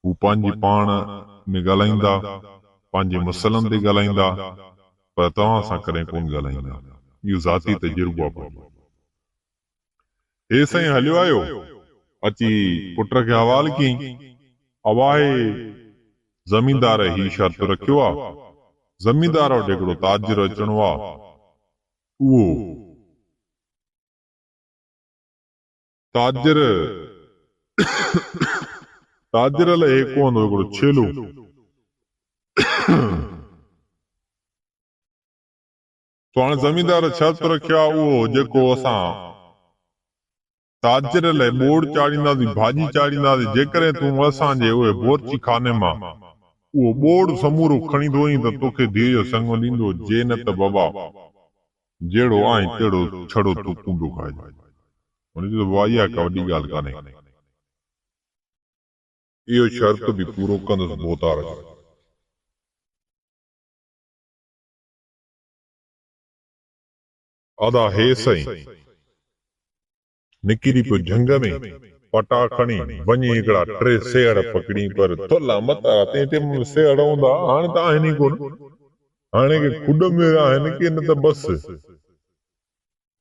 S1: हू पंहिंजी पाण में ॻाल्हाईंदा, पंहिंजे मसइलनि ते ॻाल्हाईंदा, पर तव्हां सां कॾहिं कोन ॻाल्हाईंदा। इहो ज़ाती तजुर्बो आहे। हे साईं हलियो आयो, अची पुट खे हवाल कयईं। अवाए ज़मींदार ही शर्त रखियो आहे, ज़मींदार वटि हिकिड़ो ताजिर अचणो आहे, उहो ताजिर लाइ हिकु हूंदो हिकिड़ो छेलो। तो हाणे ज़मींदार शर्त रखियो आहे, उहो जेको असां ताजर लाइ बोड़ चाड़ींदासीं, भाॼी चाड़ींदासीं, जेकॾहिं तूं असांजे उहे बोरची खाने मां उहो बोड़ समूरो खणींदो वहीं त तोखे धीअ जो संग ॾींदो, जे न त बाबा जहिड़ो आहीं तहिड़ो छड़ो तूं कूंडो खाइजांइ। हुन चयो वाह इहा का वॾी ॻाल्हि कान्हे, इहो शर्त बि पूरो कंदुसि बोतार। अदा हे सही निकिरी पियो झंग में, पटा खणी वञी हिकिड़ा 3 सेअड़ पकड़ी, पर थोला मता तंहिं टाइम में सेअड़ हूंदा, हाणे त आहिनि ई कोन। हाणे के खुड में आहिनि की न त बस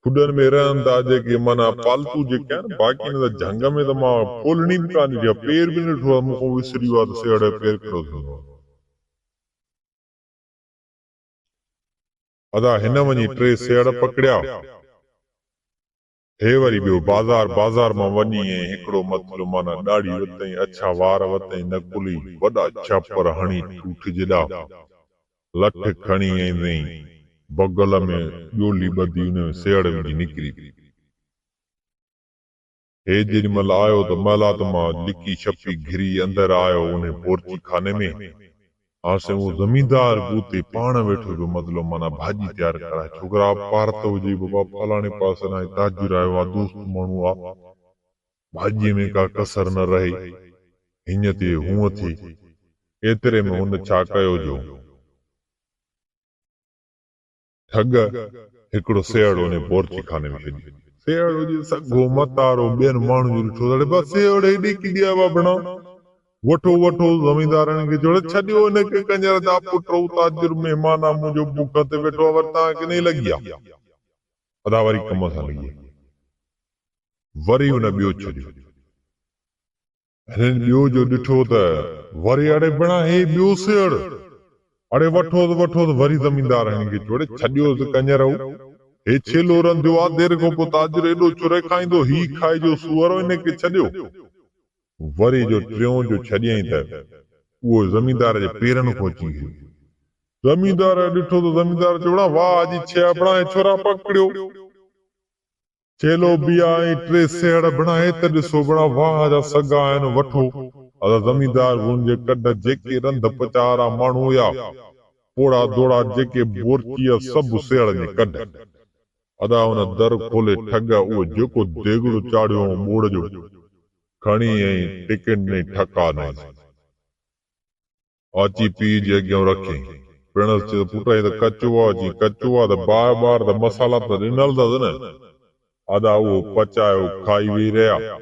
S1: खुडनि में रहनि था जेके माना पालतू जेके आहिनि, बाक़ी न त झंग में त मां खोलणी बि कान ॾिठी, पेर बि न ॾिठो आहे, मूंखां विसरी वियो आहे त सेअड़ पेर कहिड़ो थींदो। अदा हिन वञी 3 सेअड़ पकड़िया, हे वरी ॿियो बाज़ार मां वञी हिकिड़ो मतिलबु माना ॾाढ़ी वरितई, अच्छा वार वरितई, नकुली वॾा छापर हणी ठूठ जेॾा, लठ खणी ईंदई, बगल में ॻोली ॿधी हुन में सेअड़ विझी निकिरी। हे जेॾी महिल आयो त महिला त मां लिकी छपी घिरी अंदरि आयो उन बोरची खाने में। आसे वो ज़मींदार बूते पाण वेठो पियो मतिलबु माना भाॼी तैयार कराए, छोकिरा पारत हुजे बाबा फलाणे पासे ना ताजर आयो आहे, दोस्त माण्हू आहे, भाॼीअ में का कसर न रहे, हीअं थिए हूअं थिए। एतिरे में हुन छा कयो जो ठग हिकिड़ो सेअड़ उन बोरची खाने में विझी। सेअड़ हुजे सॻो मतारो ॿियनि माण्हू जो ॾिठो त बसि सेअड़ हेॾी किॾी आयो आहे बणा, वठो ज़मींदारनि खे चयो छॾियो हिनखे कंजर जा पुट, ताजर महिमान आहे मुंहिंजो, बुख ते वेठो आहे, वरी तव्हांखे न लॻी आहे। अदा वरी कम सां लॻी, वरी हुन ॿियो छॾियो, हिननि ॿियो जो ॾिठो त वरी अड़े बणा हे ॿियो सेअड़, अड़े वठो त वरी ज़मींदार हिनखे चयो छॾियो त कंजर हे छेलो रंधियो आहे, देरि खां पोइ ताजर एॾो चुरे खाईंदो, ही खाइजो सूअर हिनखे छॾियो। वरी जो टियों जो छॾियईं त उहो ज़मींदार जे पेरनि खां अची वियो। ज़मींदार ॾिठो त ज़मींदार चयो वाह अॼु छह बणा छोरा पकड़ियो, छेलो बि आहे 3 सेअड़ बणा, त ॾिसो बणा वाह जा सगा आहिनि, वठो। अदा ज़मींदार हुनजे कढ जेके रंध पचारा माण्हू हुया, पोड़ा दोड़ा जेके बोरचीअ सभु सेअड़ में कढ। अदा हुन दर खोले ठग उहो जेको देगड़ो चाढ़ियो बोड़ जो खणी ऐं टिकट ने ठका न अची पी जे अॻियां रखी, पिणस चयो पुट हे त कचो आहे, कचो आहे त बार त मसाला त ॾिनल अथसि न। अदा उहो पचायो खाई वेही रहिया।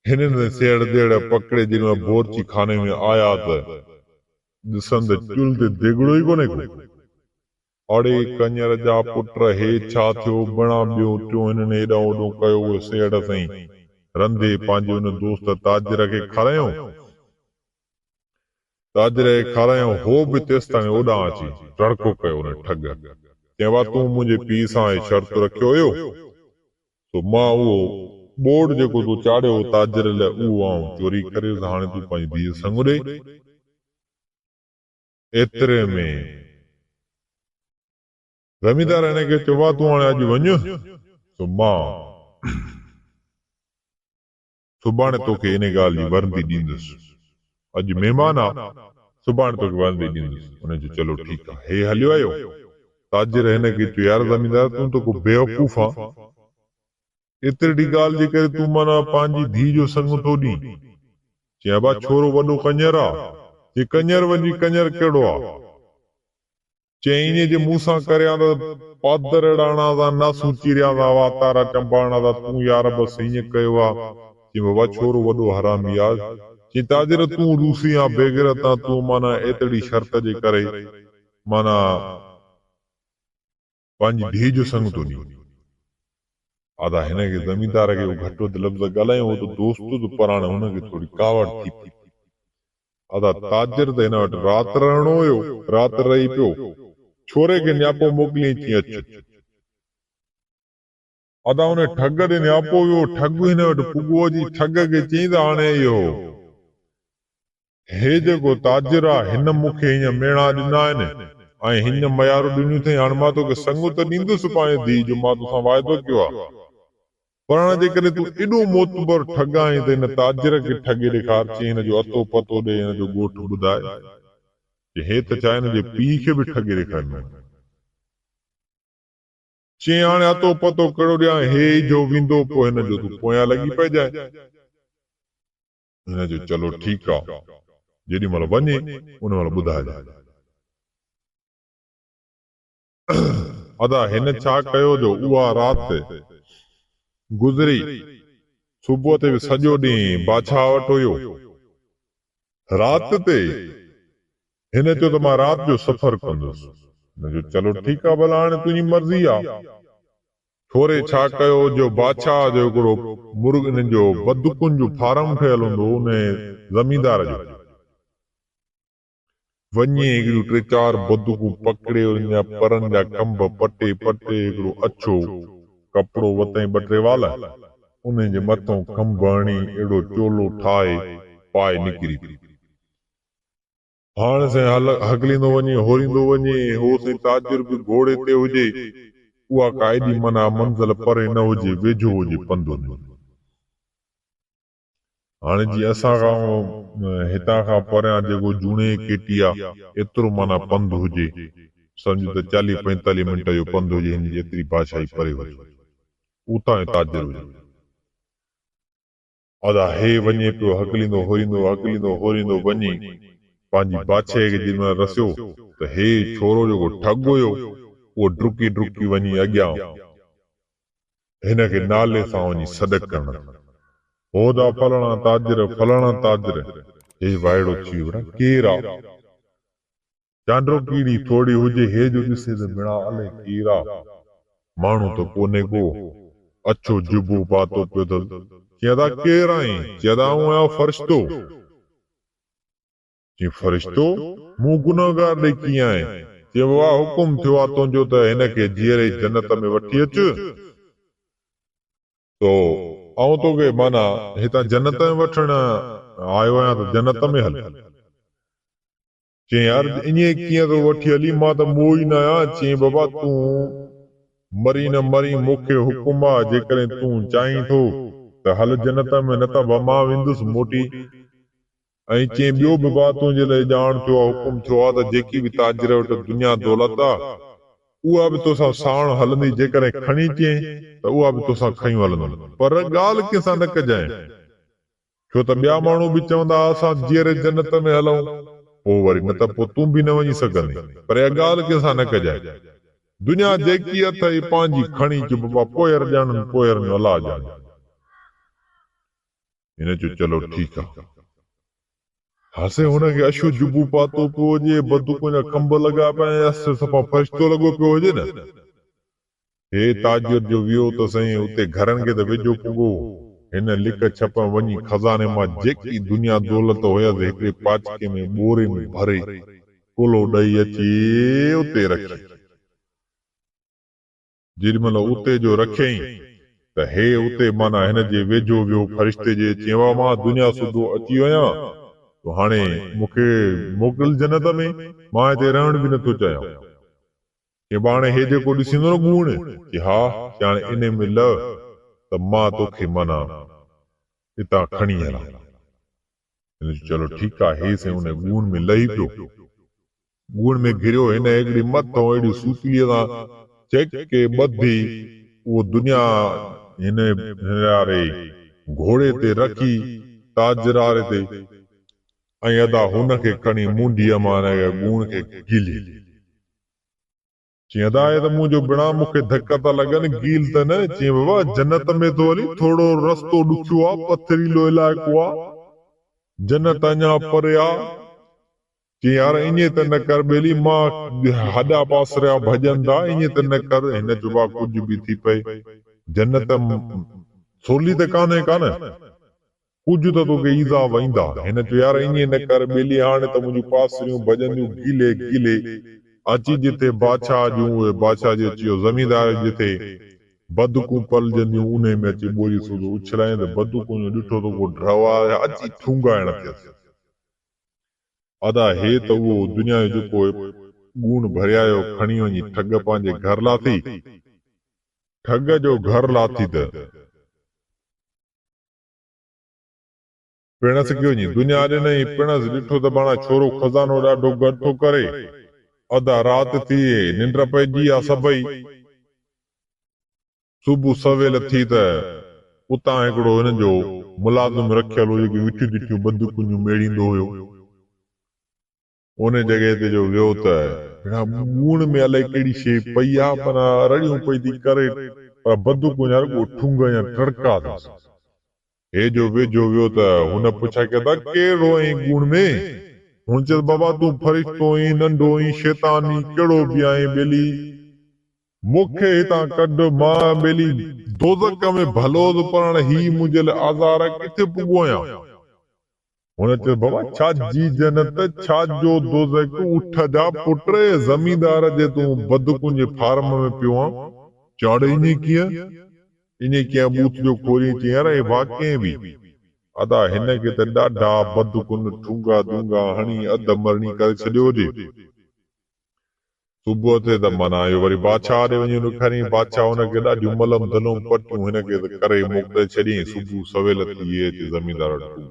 S1: हिननि सेअड़ देड़ पकड़े जिन बोरची खाने में आया त ॾिसंद चुल्ह ते देगड़ो ई कोन्हे को। अड़े कंजर जा पुट हे छा थियो, बणा ॿियो टियों हिननि हेॾां होॾो कयो, उहो सेअड़ साईं रंधे पंहिंजे हुन दोस्त ताजर खे खारायो, ताजर खे खारायो, हो बि तेसि ताईं ओॾां अची रड़को कयो हुन ठग, चयवा तूं मुंहिंजे पीउ सां शर्त रखियो हुयो तो मां उहो बोड़ जेको तूं चाढ़ियो ताजर लाइ उहो आऊं चोरी करे, हाणे तूं पंहिंजी धीअ संग ॾे। एतिरे में ज़मींदार हिनखे चयो तूं हाणे अॼु वञ, तो मां सुभाणे तोखे इन ॻाल्हि जी वर्दी ॾींदुसि, अॼु महिमान आहे, सुभाणे तोखे वर्दी ॾींदुसि। हुन चयो चलो ठीकु आहे। हे हलियो आयो, ताजर हिनखे चयो यार ज़मींदार तूं त को बेवकूफ़ आहे, एतिरी ॻाल्हि जे करे तूं माना पंहिंजी धीउ जो संग थो ॾीं। चई बा छोरो वॾो कंजर आहे, ये कंजर वञी कंजर कहिड़ो आहे, चई इन जे मूंहं सां करियां त पादर ॾाणा था, नासूं चिरिया था, वातारा चंबाणा था, तूं यार बसि हीअं कयो आहे। चई बाबा छोरो वॾो हरामी आहे। चई ताजर तूं रूसी आहे, बेग़ैरत आहे, तूं माना एतिरी शर्त जे करे माना पंहिंजी धीउ जो संग थो ॾीं। आदा हिनखे ज़मींदार खे घटि वधि लफ़्ज़ ॻाल्हायूं, हो त दोस्त त पर हाणे हुनखे थोरी कावड़ थी पई। आदा ताजर त हिन वटि राति रहणो हुयो, राति रही पियो, छोरे खे न्यापो मोकिलियईं चई अच। अदा हुन ठग ॾे न्यापो वियो, ठग हिन वटि पुॻो जी ठग खे चई त हाणे इहो हे जेको ताजर आहे हिन मूंखे हीअं मेणा ॾिना आहिनि ऐं हिन मयारूं ॾिनियूं अथई, हाणे मां तोखे संग त ॾींदुसि पंहिंजी धीउ जो, मां तोसां वाइदो कयो आहे। पर जे करे तूं एॾो मोतबर ठग आहीं त हिन ताजिर खे ठगे ॾेखार चई हिन जो अतो पतो ॾे हिन जो ॻोठ ॿुधाए हे त छा हिन जे पीउ खे बि ठगे ॾेखारींदो चई हाणे अतो पतो कहिड़ो ॾियां हे जो वेंदो पोइ हिन जो तूं पोयां लॻी पइजांइ हिन जो चलो ठीकु आहे जेॾी महिल वञे उन महिल ॿुधाइजांइ अदा हिन छा कयो जो उहा राति गुज़री सुबुह ते सॼो ॾींहुं बादशाह वटि हुयो राति ते हिन चयो त मां राति जो सफ़र कंदुसि हिन जो चलो ठीकु आहे भला हाणे तुंहिंजी मर्ज़ी आहे थोरे छा कयो जो बादशाह जो हिकिड़ो मुर्ग हिन जो बदुकुनि जो फार्म ठहियल हूंदो उन ज़मींदार जो वञी हिकिड़ियूं टे चार बदुकूं पकिड़े उन जा परनि जा कंब पटे पटे हिकिड़ो अछो कपिड़ो वताई ॿ टे वाल उन जे मथां खंभ हणी अहिड़ो चोलो ठाहे पाए निकिरी हाणे से हकलींदो वञे होरींदो वञे हो से ताजिर बि घोड़े ते हुजे उहा का एॾी माना मंज़िल परे न हुजे वेझो हुजे पंधु हाणे जीअं असां खां हितां खां परियां जेको जूने केटी आहे एतिरो माना पंधु हुजे सम्झ त 40-45 मिंट जो पंधु हुजे हिन जी एतिरी बादशाही परे हुजे उतां ताजिर हुजे अदा हे वञे पियो हकलींदो होरींदो वञी पंहिंजी बादशाही खे जेॾीमहिल रसियो त हे छोरो जेको ठग हुयो उहो डुकी डुकी वञी अॻियां हिन खे नाले सां वञी सॾ करण होदा फलाणा ताजिर हे वाइड़ो थी वियो केरु आहे चांड्रो कीड़ी थोड़ी हुजे हे जो ॾिसे त बिना अले केरु आहे माण्हू त कोन्हे को अछो जुबो पातो पियो अथसि चयदा केरु आहीं चयदा आऊं आहियां फरिश्तो चई फरिश्तो मूं गुनाहगार ॾे कीअं आहीं चयो वाह हुकुम थियो आहे तुंहिंजो त हिन खे जीअरे जन्नत में वठी अच तो आऊं तोखे माना हितां जन्नत में वठण आयो आहियां त जन्नत में हल चई यार ईअं कीअं तो वठी हली मां त मोही न आहियां चई बाबा तूं मरी न मरी मूंखे हुकुम आहे जेकॾहिं तूं चाहीं थो त हल जन्नत में न त मां वेंदुसि मोटी ऐं चई ॿियो बि बात तुंहिंजे लाइ ॼाण थियो आहे हुकुम थियो आहे त जेकी बि ताजिर वटि दुनिया दौलत आहे उहा बि तोसां साण हलंदी जेकॾहिं खणी अचे त उहा बि तोसां खयूं हलंदो पर ॻाल्हि कंहिंसां न कजांइ छो त ॿिया माण्हू बि चवंदा असां जीअरे जन्नत में हलूं पोइ वरी न त पोइ तूं बि न वञी सघंदी पर इहा ॻाल्हि कंहिंसां न कजांइ दुनिया जेकी अथई पंहिंजी खणी अच बाबा पोयर ॼाणनि पोयर में अलाह ॼाणे हिन जो चलो ठीकु आहे हासे हुनखे अछो जुबो पातो पियो हुजे बंदूक जा खंभ लॻा पिया सफ़ा फरिश्तो लॻो पियो हुजे न हे ताजिर जो वियो त साईं उते घरनि खे त वेझो पुॻो हिन लिक छप वञी खज़ाने मां जेकी दुनिया दौलत हुयसि हिकिड़े पाचके में बोरे में भरे कोलो ॾेई अची उते रखी जेॾीमहिल उते जो रखियईं त हे उते माना हिन जे वेझो वियो फरिश्ते जे चयो मां दुनिया सुधो अची वञा हाणे मूंखे मोकिल जन्नत में मां हिते रहण बि नथो चाहियां कि हाणे हे जेको ॾिसींदो न गुण कि हा हाणे इन में लह त मां तोखे माना हितां खणी हलां चलो ठीकु आहे हे से हुन गुण में लही पियो गुण में घिरियो हिन हिकिड़ी मथां अहिड़ी सूतीअ सां चेक के ॿधी उहो दुनिया हिन वारे घोड़े ते रखी ताजरारे ते ऐं अदा हुनखे खणी मुंडीअ मां गुण खे गिली चई अदा त मुंहिंजो बिना मूंखे धक था लॻनि गील त न चई बाबा जन्नत में तो हली थोरो रस्तो ॾुखियो आहे पथरीलो इलाइक़ो आहे जन्नत अञा परे आहे चई यार ईअं त न कर ॿेली मां हॾा पासरिया भॼनि था ईअं त न कर हिन जो बा कुझु बि थी पए जन्नत सोली त कान्हे कान कुझु त तोखे ईज़ा वईंदा हिन चयो यार ईअं न कर ॿेली हाणे त मुंहिंजूं पासरियूं भॼंदियूं गीले गीले अची जिथे बादशाह जूं उहे बादशाह जे अची ज़मींदार जिथे बदकूं पलजंदियूं उन में अची ॿोरी सूदो उछलाए त बदकूं जो ॾिठो त उहो ड्रवा अची ठूंगाइण थियसि अदा हे त उहो दुनिया जो जेको गुण भरियायो खणी वञी ठग पंहिंजे घर लाथी ठग जो घर लाथी त पिणस कयो नी दुनिया ॾिनई पिणस ॾिठो त पाण छोरो खज़ानो ॾाढो गठो करे अधा रात थिए निंड पइजी आ सभई सुबुह सवेल थी त उतां हिकिड़ो हिन जो मुलाज़िम रखियल हो जेकी विठियूं तिठियूं बंदूकुनि जूं मेड़ींदो हुयो उन जॻह ते जो वियो त ॻूण में अलाए कहिड़ी शइ पई आ पर रड़ियूं पई थी करे पर बंदूकुनि जा रुॻो ठुंग या टड़का अथसि हे जो वेझो वियो त हुन पुछा कया त कहिड़ो ऐं ॻूण में हुन चयो बाबा तूं फरिश्तो ऐं नंढो ऐं शैतानी कहिड़ो बि आहीं ॿेली मूंखे हितां कढ मां ॿेली दोज़ख में भलो पर ही मुंहिंजे लाइ आज़ार किथे पुॻो आहियां हुन चयो बाबा छा जी जन्नत छा जो दोज़ख उठ जा पुट ज़मींदार जे तूं बंदूकुनि जे फार्म में पियो आहीं चाड़े इन कीअं बूथ जो खोली चई यार हे वाक़ई बि अदा हिन खे त ॾाढा बंदूकुनि ठुंगा दूंगा हणी अध मरणी करे छॾियो हुजे सुबुह थिए त माना इहो वरी बादशाह ॾे वञी खणी बादशाह हुनखे ॾाढियूं मलम धलम पटियूं हिनखे त करे मोकिले छॾियईं सुबुह सवेल थी अचे ज़मींदार वटि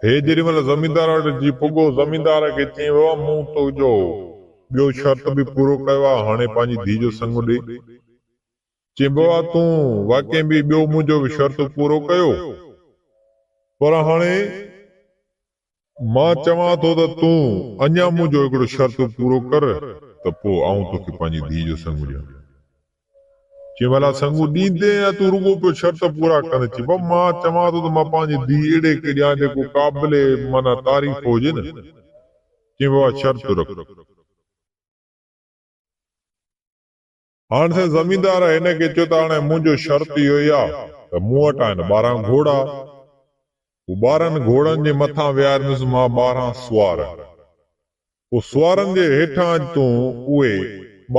S1: हे जेॾीमहिल ज़मींदार वटि जी पुॻो ज़मींदार खे चई बाबा मूं तुंहिंजो ॿियो शर्त बि पूरो कयो आहे हाणे पंहिंजी धीउ जो संग ॾे चई बाबा तूं वाकई बि ॿियो मुंहिंजो बि शर्त पूरो कयो पर हाणे मां चवां थो त तूं अञा मुंहिंजो हिकिड़ो शर्त पूरो कर त पोइ आऊं तोखे पंहिंजी धीउ जो संग ॾियां चई भला संगू ॾींदे या तूं रुॻो पियो शर्त पूरा कंदे चई बाबा मां चवां थो त मां पंहिंजी धीउ अहिड़े खे ॾियां जेको क़ाबिले माना तारीफ़ हुजे न चई बाबा शर्त रख हाणे साईं ज़मींदार हिनखे चयो त हाणे मुंहिंजो शर्त इहो ई आहे त मूं वटि आहिनि 12 घोड़ा 12 घोड़नि जे मथां विहारींदुसि मां 12 सुवार पोइ सुवारनि जे हेठां तूं उहे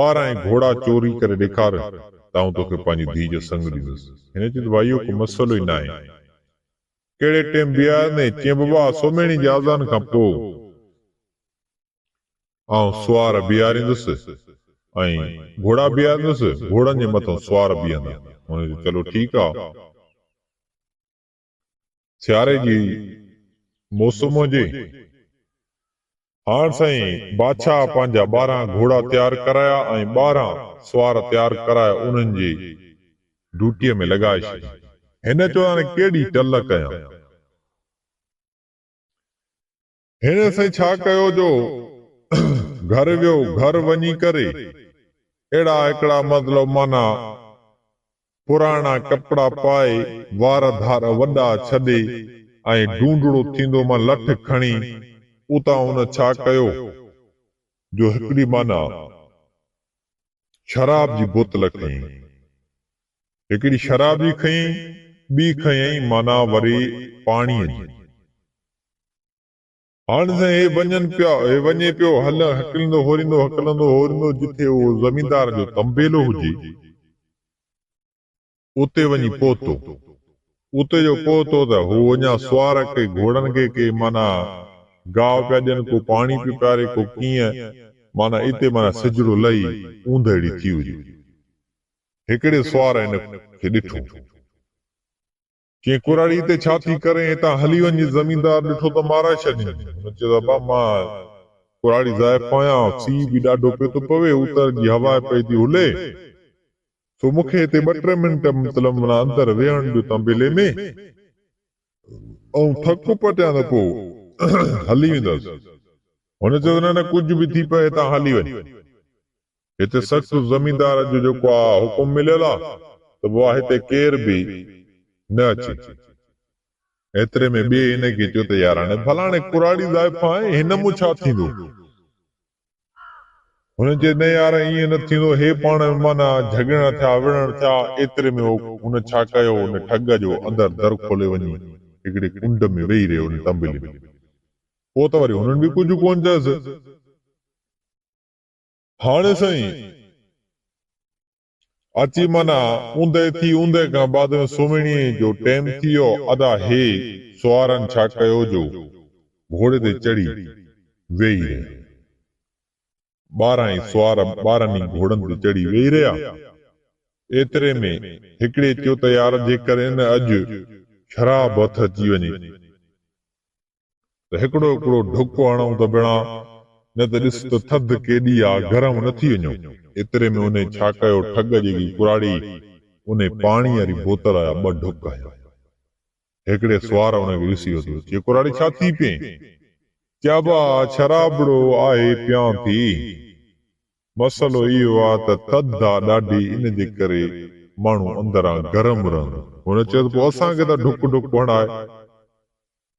S1: 12 घोड़ा चोरी करे ॾेखार त आऊं तोखे पंहिंजी धीउ जो संग ॾींदुसि हिन चयो भाई इहो को मसइलो ई न आहे कहिड़े टाइम बीहारने चई बाबा सुम्हणी जे अज़ान खां पोइ आऊं सुवार बीहारींदुसि ऐं घोड़ा बीहारींदुसि घोड़नि जे मथां सुवार बीहंदा हुन चयो चलो ठीकु आहे सियारे जी मौसम हुजे हाणे साईं बादशाह पंहिंजा 12 घोड़ा तैयार कराया ऐं 12 सुवार तैयार कराया उन्हनि जी ड्यूटीअ में लॻाए छॾिया हिन चयो हाणे केॾी टल कयां हिन साईं छा कयो जो घर वियो घर वञी करे अहिड़ा हिकिड़ा मतिलब माना पुराणा कपिड़ा पाए वार धार वॾा छॾे ऐं ढूंढड़ो थींदो मां लठ खणी उतां हुन छा कयो जो हिकिड़ी माना शराब जी बोतल खई हिकिड़ी शराब जी खई ॿी खयई माना वरी पाणीअ जी हाणे हे वञनि पिया हे वञे पियो हल हकलंदो होरींदो जिथे उहो ज़मींदार जो तंबेलो हुजे उते वञी पहुतो उते जो पहुतो त हू अञा सुवार खे घोड़नि खे माना गाहु पिया ॾियनि को पाणी पियो पियारे को कीअं माना इते माना सिजड़ो लही ऊंधड़ी थी हुई हिकिड़े सुवार हिन खे ॾिठो चई कुराड़ी ते छा थी करे हितां हली वञी ज़मींदार ॾिठो त मारे छॾियईं चयो बाबा मां कुराड़ी ज़ाइफ़ आहियां सीउ बि ॾाढो पियो थो पवे उतर जी हवा पई थी हुले सो मूंखे हिते 2-3 मिंट मतिलबु माना अंदरि वेहण ॾियो तंबेले में ऐं थकु पटियां त पोइ हली वेंदसि हुन चयो न कुझु बि थी पए हितां हली वञ हिते सख़्तु ज़मींदार जो जेको आहे हुकुम मिलियल आहे त पोइ हिते केर बि न अचे एतिरे में ॿिए हिनखे चयो त यार हाणे फलाणे कुराड़ी ज़ाइफ़ आहे हिन मूं छा थींदो हुन चयो न यार ईअं न थींदो हे पाण माना झगड़ा थिया विढ़ण थिया एतिरे में हुन छा कयो हुन ठग जो अंदरि दर खोले वञी हिकिड़े कुंड में वेही रहियो हुन तंबेले में पोइ त वरी हुननि बि कुझु कोन चयसि हाणे साईं अची माना ऊंदे खां बाद में सुम्हणी जो टाइम थी वियो अदा हे सुवारनि छा कयो जो घोड़े ते चढ़ी वेही रहिया 12 सुवार 12 घोड़नि ते चढ़ी वेही रहिया एतिरे में हिकिड़े चयो त यार जेकर इन अॼु शराब हथ अची वञे त हिकिड़ो हिकिड़ो ढुक हणऊं त भेणा न त ॾिस त थधि केॾी आहे गरम न थी वञूं। एतिरे में उन छा कयो ठग जेकी कुराड़ी उन पाणी वारी बोतल जा 2 ढुक हया। हिकिड़े सुवार उनखे ॾिसी वरितो चई कुराड़ी छा थी पिए? चइबा शराबड़ो आहे पियां थी। मसलो इहो आहे त थधि आहे ॾाढी इन जे करे माण्हू अंदरां गरम रहंदो। हुन चयो पोइ असांखे त ढुक ढुक हणाए।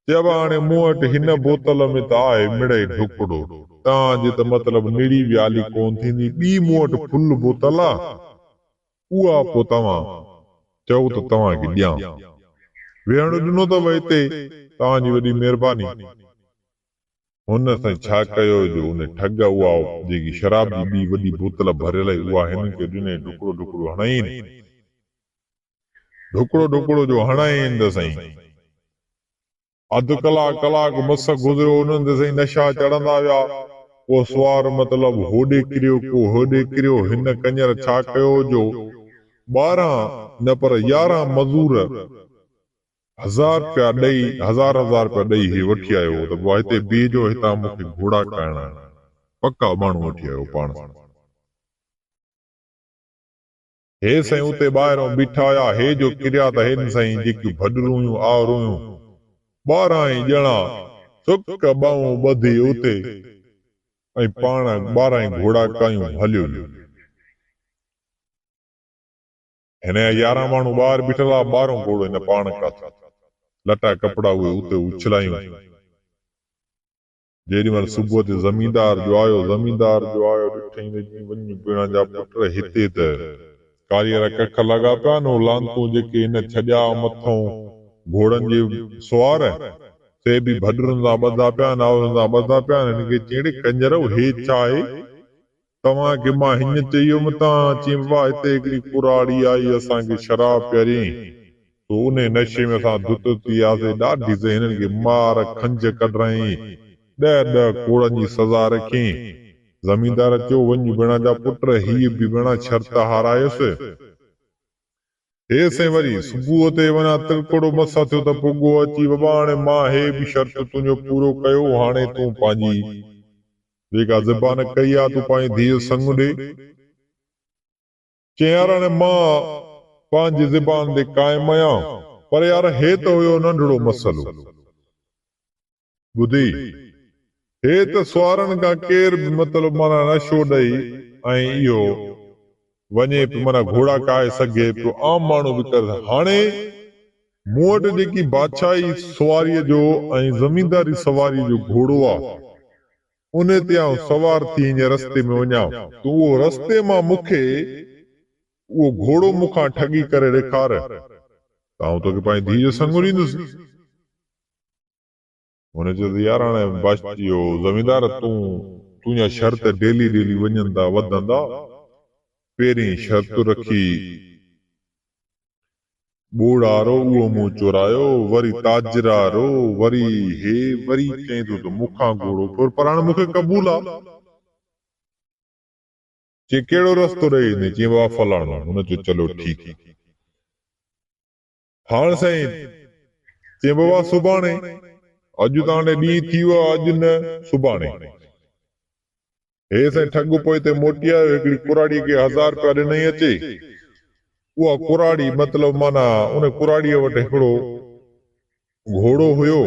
S1: चइबा हाणे मूं वटि हिन बोतल में त आहे मिड़ई ढुकड़ो, तव्हांजी त मतिलबु निड़ी बि आली कोन थींदी, ॿी मूं वटि फुल बोतल आहे, उहा पोइ तव्हां चओ त तव्हांखे ॾियां। वेहण ॾिनो अथव हिते, तव्हांजी वॾी महिरबानी। हुन सां छा कयो जो उन ठग उहा जेकी शराब जी ॿी वॾी बोतल भरियल हुई उहा हिन खे ॾिनई, ढुकड़ो ढुकड़ो हणाईं। ढुकड़ो ढुकड़ो जो हणाईं त साईं अधु कलाक मस गुज़रियो, उन्हनि ते साईं नशा चढ़ंदा विया। पोइ सुवार मतिलबु होॾे किरियो को होॾे किरियो। हिन कंजर छा कयो जो 12 न पर 11 मज़ूर 1000 रुपया ॾेई 1000 रुपया ॾेई हे वठी आयो त पोइ हिते बीजो, हितां मूंखे घोड़ा खाइणा आहिनि। पक्का माण्हू वठी आयो पाण सां। हे साईं उते ॿाहिरों बीठा हुया, हे जो किरिया त हिन साईं जेकियूं भडरूं हुयूं आवरूं हुयूं 12 ई ॼणा सुक ॿाहूं ॿधी उते ऐं पाण 12 ई घोड़ा कायूं हलियो। हिन 11 माण्हू ॿाहिरि बीठल आहे, 12 घोड़ो हिन पाण काथा लटा कपिड़ा उहे उते उछलायूं। जेॾी महिल सुबुह ते ज़मींदार जो आयो ॾिठईं वञी पिण जा पुट हिते त कारीअ कख लॻा पिया न, लांतूं जेके हिन छॾिया मथां घोड़नि जे सुवार से बि भडरुनि सां ॿधा पिया न, आवरनि सां ॿधा पिया न। हिनखे चई कंजर हे छा आहे? तव्हांखे मां हीअं चई तव्हां चई बाबा हिते हिकिड़ी कुराड़ी आई असांखे शराब पियारियईं, तो उन नशे में असां धुत थी वियासीं, ॾाढी से हिननि खे मार खंज कढाई, 10 कोड़नि जी सज़ा रखियईं। ज़मींदार चयो वञ भेण जा पुट हीअ बि भेण शर्त हारायसि। हे साईं वरी सुबुह ते वञा तिलकोड़ो मसा थियो त पुगो अची बाबा हाणे मां हे बि शर्त तुंहिंजो पूरो कयो, हाणे तूं पंहिंजी जेका ज़बान कई आहे तूं पंहिंजी धीअ संग ॾे। चई यार हाणे मां पंहिंजी ज़बान ते क़ाइम आहियां, पर यार हे त हुयो नंढड़ो मसलो। ॿुधी हे त सुवारनि खां केर बि मतिलबु माना नशो ॾेई ऐं इहो वञे माना घोड़ा काए सघे पियो, आम माण्हू बि करे। हाणे मूं वटि जेकी बादशाही सवारीअ जो ऐं ज़मींदारी सवारी जो घोड़ो आहे, उन ते आउं सवार थी हीअं रस्ते में वञा, तूं उहो रस्ते मां मूंखे उहो घोड़ो मूंखां ठगी करे ॾेखार, आउं तोखे पंहिंजी धीअ जो संग ॾींदुसि। हुन चयो यार हाणे इहो ज़मींदार तुंहिंजा शर्त डेली वञंदा वधंदा। पहिरीं शर्त रखी ॿोड़ारो उहो मूं चोरायो, वरी ताजरारो, वरी हे वरी चई तो त मूंखां घोड़ो पर हाणे मूंखे क़बूल आहे। चई कहिड़ो रस्तो ॾेई ॾिनई? चई बाबा फलाणो। हुन चयो चलो ठीकु। हाणे साईं चई बाबा सुभाणे, अॼु त हाणे ॾींहुं थी वियो आहे, अॼु न सुभाणे। हे साईं ठग पोइ हिते मोटी आयो, हिकिड़ी कुराड़ीअ खे 1000 रुपया ॾिनई अचे। उहा कुराड़ी मतिलबु माना उन कुराड़ीअ वटि हिकिड़ो घोड़ो हुयो,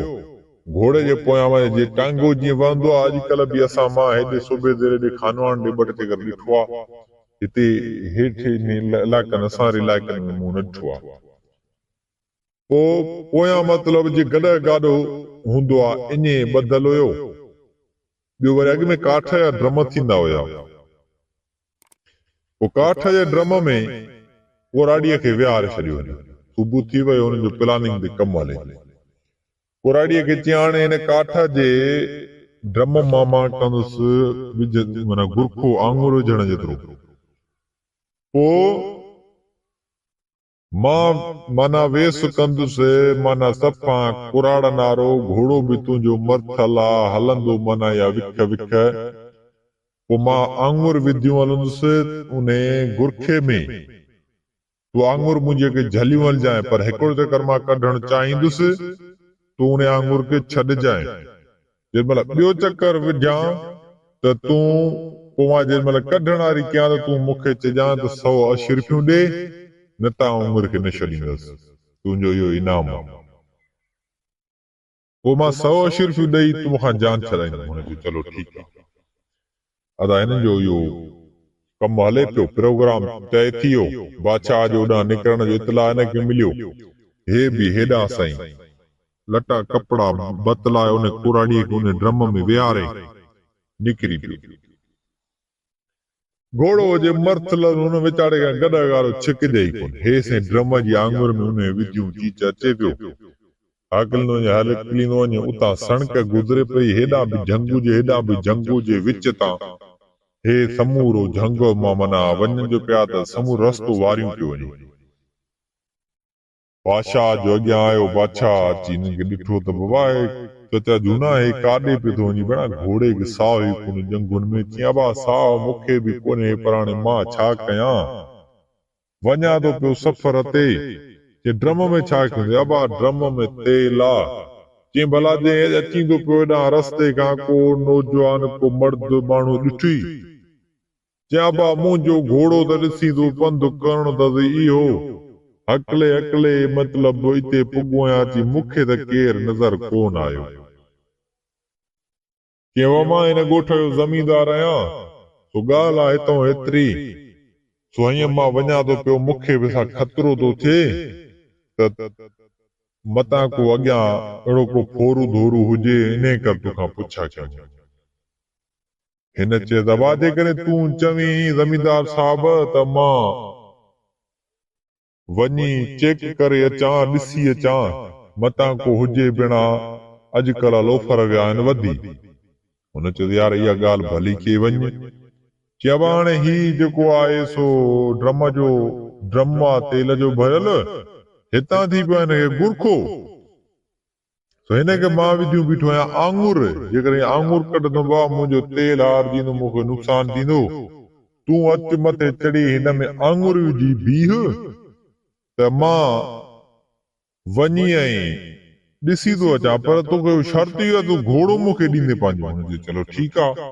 S1: घोड़े जे पोयां जे टांगो जीअं वहंदो आहे, अॼुकल्ह बि असां मां हेॾे सूबे जे हेॾे खानवान ॾे ॿ टे चकर ॾिठो आहे, हिते हेठि इलाइक़नि असां इलाइक़नि में मूं न ॾिठो आहे। पोइ पोयां मतिलबु जे गॾु गाॾो हूंदो आहे ईअं ॿधल हुयो। ॿियो वरी अॻ में काठ जा ड्रम थींदा हुया, पोइ काठ जे ड्रम में कुराड़ीअ खे विहारे छॾियो। सुबुह थी वियो, हुनजो प्लानिंग ते कमु हले। कुराड़ीअ खे चई हाणे हिन काठ जे ड्रम मां कंदुसि विझ माना गुरखो आङुर विझण जेतिरो। पोइ मां माना वेस कंदुसि माना सफ़ा कुराड़न वारो घोड़ो बि तुंहिंजो मरथल आहे, हलंदो माना या विख विख। पोइ मां आङुर विधियूं हलंदुसि उन गुरखे में, तू आंगुर मुझे के झली वल जाए पर हिकिड़ो चक्कर मां कढण चाहींदुसि तू उन आंगुर के छॾ जाए जेमल ॿियो चक्कर विझां त तूं पोइ मां जेमल कढण वारी कयां त तूं मूंखे चइजां त 180 रुपयूं ॾे न त आंगुर खे न छॾींदुसि तुंहिंजो इहो इनाम आहे पोइ मां 180 रुपयूं ॾेई तूं मूंखां जान छॾाईंदुमि हुन चयो चलो ठीकु आहे अदा हिननि जो इहो कमु हले पियो प्रोग्राम तय थी वियो बादशाह जो ओॾां निकिरण जो इतला हिनखे मिलियो हे बि हेॾां साईं लटा कपिड़ा बतलाए उन कुराड़ीअ खे उन ड्रम में विहारे निकिरी पियो घोड़ो जे मर्थल हुन वीचारे खां गॾ वारो छिकजे ई कोन हेसि ड्रम जी आंगुर में उन विधियूं चीच अचे पियो हकलींदो वञे हकलींदो वञे उतां सणक गुज़रे पई हेॾां बि झंगू जे हेॾां बि झंगू जे विच तां हे समूरो झंग मां मना वञण जो पिया त समूरो रस्तो वारियूं पियो वञे बादशाह जो अॻियां आयो बादशाह अची हिन खे ॾिठो त बाबा त झूना हे काॾे पियो थो वञे भेण घोड़े खे साह ई कोन जंगुनि में चयां बा साह मूंखे बि कोन्हे पर हाणे मां छा कयां वञा थो पियो सफ़र ते जे ड्रम में छा कयूं अबा ड्रम में तेल आहे चई भला जे अची थो पियो हेॾां रस्ते खां को नौजवान को मर्द माण्हू ॾिठी चयां बा मुंहिंजो घोड़ो त ॾिसी थो पंधु करणो अथसि इहो हकले हकले मतलब इते पुॻो आहियां थी मूंखे त केरु नज़र कोन आयो चयो मां हिन ॻोठ जो ज़मींदार आहियां सो ॻाल्हि आहे हितां हेतिरी सो हीअं मां वञा थो पियो मूंखे बि सा ख़तरो थो थिए त मतां को अॻियां अहिड़ो को फोरू धोरू हुजे इन करे तोखां पुछा कयां हिन चयो त वादे करे तूं चवीं ज़मींदार साहब त मां वञी चेक करे अचां ॾिसी अचां मतां को हुजे बिना अॼुकल्ह लोफर विया आहिनि वधी हुन चयो यार इहा ॻाल्हि भली कई वञ चइबो हाणे ही जेको आहे सो ड्रम आहे तेल जो भरियल हितां थी पियो हिनखे गुरखो सो हिनखे मां विधियूं बीठो आहियां आंगुर जेकर आंगुर कढंदो भाउ मुंहिंजो तेल हारजींदो मूंखे नुक़सान थींदो तूं अच मथे चढ़ी हिन में आंगुर विझी बीह त मां वञी ऐं ॾिसी थो अचां पर तोखे शर्त इहो आहे तूं घोड़ो मूंखे ॾींदे पंहिंजो चलो ठीकु आहे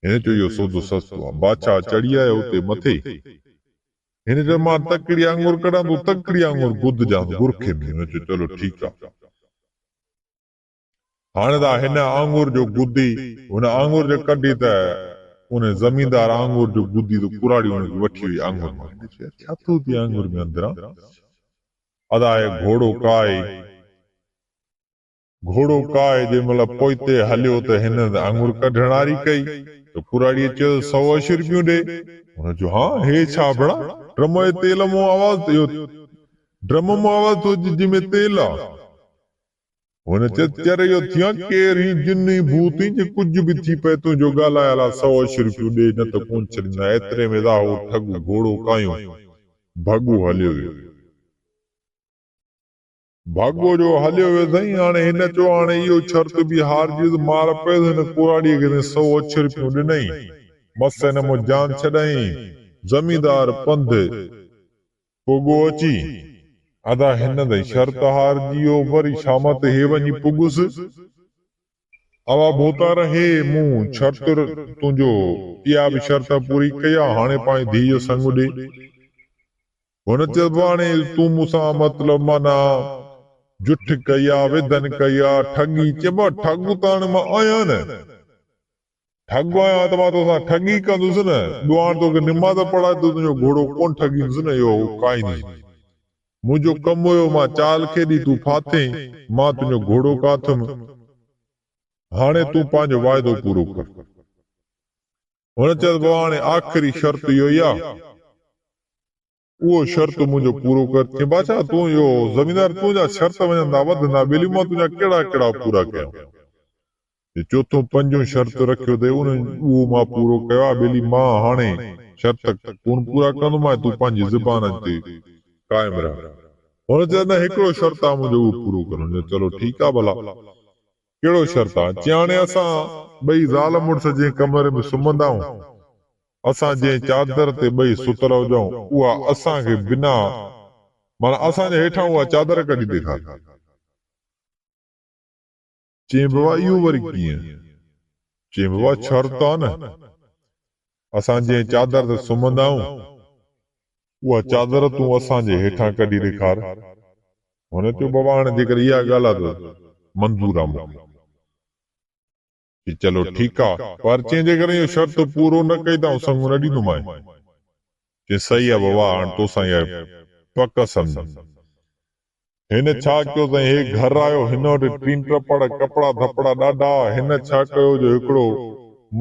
S1: हिन चयो इहो सौदो सस्तो आहे बादशाह चढ़ी आयो उते मथे हिन चयो मां तकड़ी आंगुर कढां तूं तकड़ी आंगुर गुदजां गुरखे में हिन चयो चलो ठीकु आहे हाणे त हिन आंगुर जो गुदी हुन आंगुर जो कढी त उन ज़मींदार आंगुर जो गुदी तो कुराड़ी हुनखे वठी वई आंगुर में छा थो थिए आंगुर में अंदरां अदाए घोड़ो काए जंहिंमहिल पोइते हलियो त हिन आंगुर कढण वारी कई त कुराड़ीअ चयो 180 रुपयूं ॾे हुन चयो हा हे छा बड़ा ड्रम जे तेल मां आवाज़ इहो ड्रम मां आवाज़ थो जंहिंमें तेल आहे हुन चयो चरे इहो थिया केरु जिनी भूत जे कुझु बि थी पए तुंहिंजो ॻाल्हायल आहे 180 रुपयूं ॾे न त कोन छॾींदा एतिरे में था हो ठॻ घोड़ो कायूं भॻो हलियो वियो भागो जो हलियो वियो साईं हाणे हिन चयो हाणे इहो शर्त बि हारजी मार पए हिन कुराड़ीअ खे 180 रुपयूं ॾिनई मस हिन मूं जान छॾाई ज़मींदार पंध पोगो अची अदा हिन दई शर्त हारजी वियो वरी शाम ते हे वञी पुगुसि अवा भोता रहे मूं शर्त तुंहिंजो इहा बि शर्त पूरी कई आहे हाणे पंहिंजी धीउ जो संग ॾे हुन चइबो हाणे तूं मूंसां मतिलब माना जुठ कई आहे विधन कई आहे ठगी चइबो ठग त हाणे मां आहियां न ठग आहियां त मां तोसां ठगी कंदुसि न ॿियो हाणे तोखे निमाज़ पढ़ाए तुंहिंजो घोड़ो कोन ठगींदुसि न इहो काई नहीं मुंहिंजो कमु हुयो मां चाल खेॾी तूं फाथे मां तुंहिंजो घोड़ो काथुमि हाणे तूं पंहिंजो वाइदो पूरो कर हुन चयो हाणे आख़िरी शर्त इहो ई आहे उहो शर्त मुंहिंजो पूरो कर चई बादशाह तूं इहो ज़मींदार तुंहिंजा शर्त वञंदा वधंदा ॿिली मां तुंहिंजा कहिड़ा कहिड़ा पूरा कया चोथों पंजो शर्त रखियो अथई उहो मां पूरो कयो आहे ॿिली मां हाणे शर्त कोन पूरा कंदोमांइ तूं पंहिंजी ज़ुबान ते कायम रह हुन चयो न हिकिड़ो शर्त आहे मुंहिंजो उहो पूरो करो चलो ठीकु आहे भला कहिड़ो शर्त आहे चई हाणे असां ॿई ज़ाल मुड़ुस जे कमरे में सुम्हंदा आहियूं असां जे चादर ते ॿई सुतल हुजऊं उहा असांखे बिना माना असांजे हेठां उहा चादर कढी ॾेखार। चई बाबा इहो वरी कीअं? चई बाबा शर्त आहे न, असां जे चादर ते सुम्हंदा आहियूं उहा चादर तूं असांजे हेठां कढी ॾेखार। हुन चयो बाबा हाणे जेकर इहा ॻाल्हि आहे त मंज़ूर आहे मूंखे। चलो ठीकु आहे, पर चई जेकर इहो शर्त पूरो न कई त संग न ॾींदोमांइ। चई सही आहे बाबा, हाणे तोसां इहा पक सम्झ। हिन छा कयो त हे घर आयो, हिन वटि टीन टपड़ कपिड़ा धपड़ा ॾाढा। हिन छा कयो जो हिकिड़ो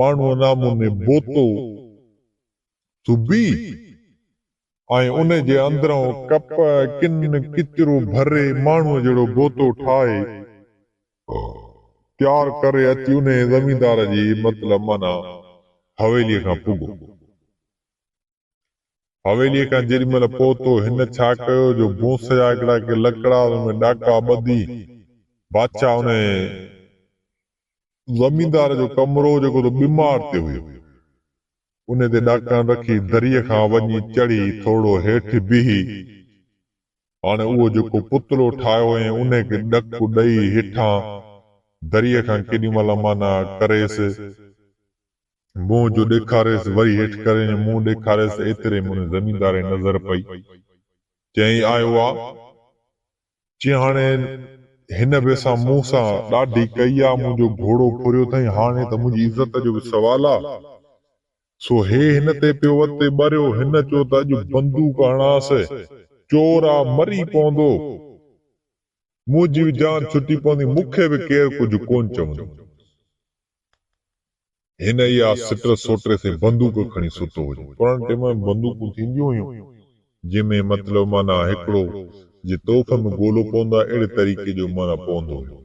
S1: माण्हू नामूने बोतो सुबी ऐं उन जे अंदरों कप किन किचरो भरे माण्हूअ जहिड़ो बोतो ठाहे तैयार करे अची उन ज़मींदार जी मतिलब माना हवेलीअ खां पुॻो। हवेलीअ खां जेॾी महिल पहुतो, हिन छा कयो जो बोस जा हिकिड़ा के लकड़ा में ॾाका ॿधी बादशाह उन ज़मींदार जो कमरो जेको त बीमार ते हुयो उन ते ॾाका रखी दरीअ खां वञी चढ़ी थोरो हेठि बीही हाणे उहो जेको पुतलो ठाहियो हुयईं उन खे ॾकु ॾेई हेठां दरीअ खां केॾी महिल माना करेसि मुंहुं जो ॾेखारेसि, वरी हेठि करे मुंहुं ॾेखारेसि। एतिरे में ज़मींदार नज़र पई। चई आयो आहे, चई हाणे हिन बेसां मूं सां ॾाढी कई आहे, मुंहिंजो घोड़ो फुरियो अथई, हाणे त मुंहिंजी इज़त जो बि सवाल आहे। सो हे हिन ते पियो वते ॿरियो। हिन चयो त अॼु बंदूक हणांसि, चोर आहे मरी पवंदो, मुंहिंजी बि जान छुटी पवंदी, मूंखे बि केरु कुझु कोन चवंदो। हिन इहा सिट सोटे से बंदूक खणी सुतो हुजे। पुराणे टाइम में बंदूकूं थींदियूं हुयूं जंहिंमें मतिलब माना हिकिड़ो जे तोहफ़ में गोलो पवंदो आहे अहिड़े तरीक़े जो माना पवंदो हुयो।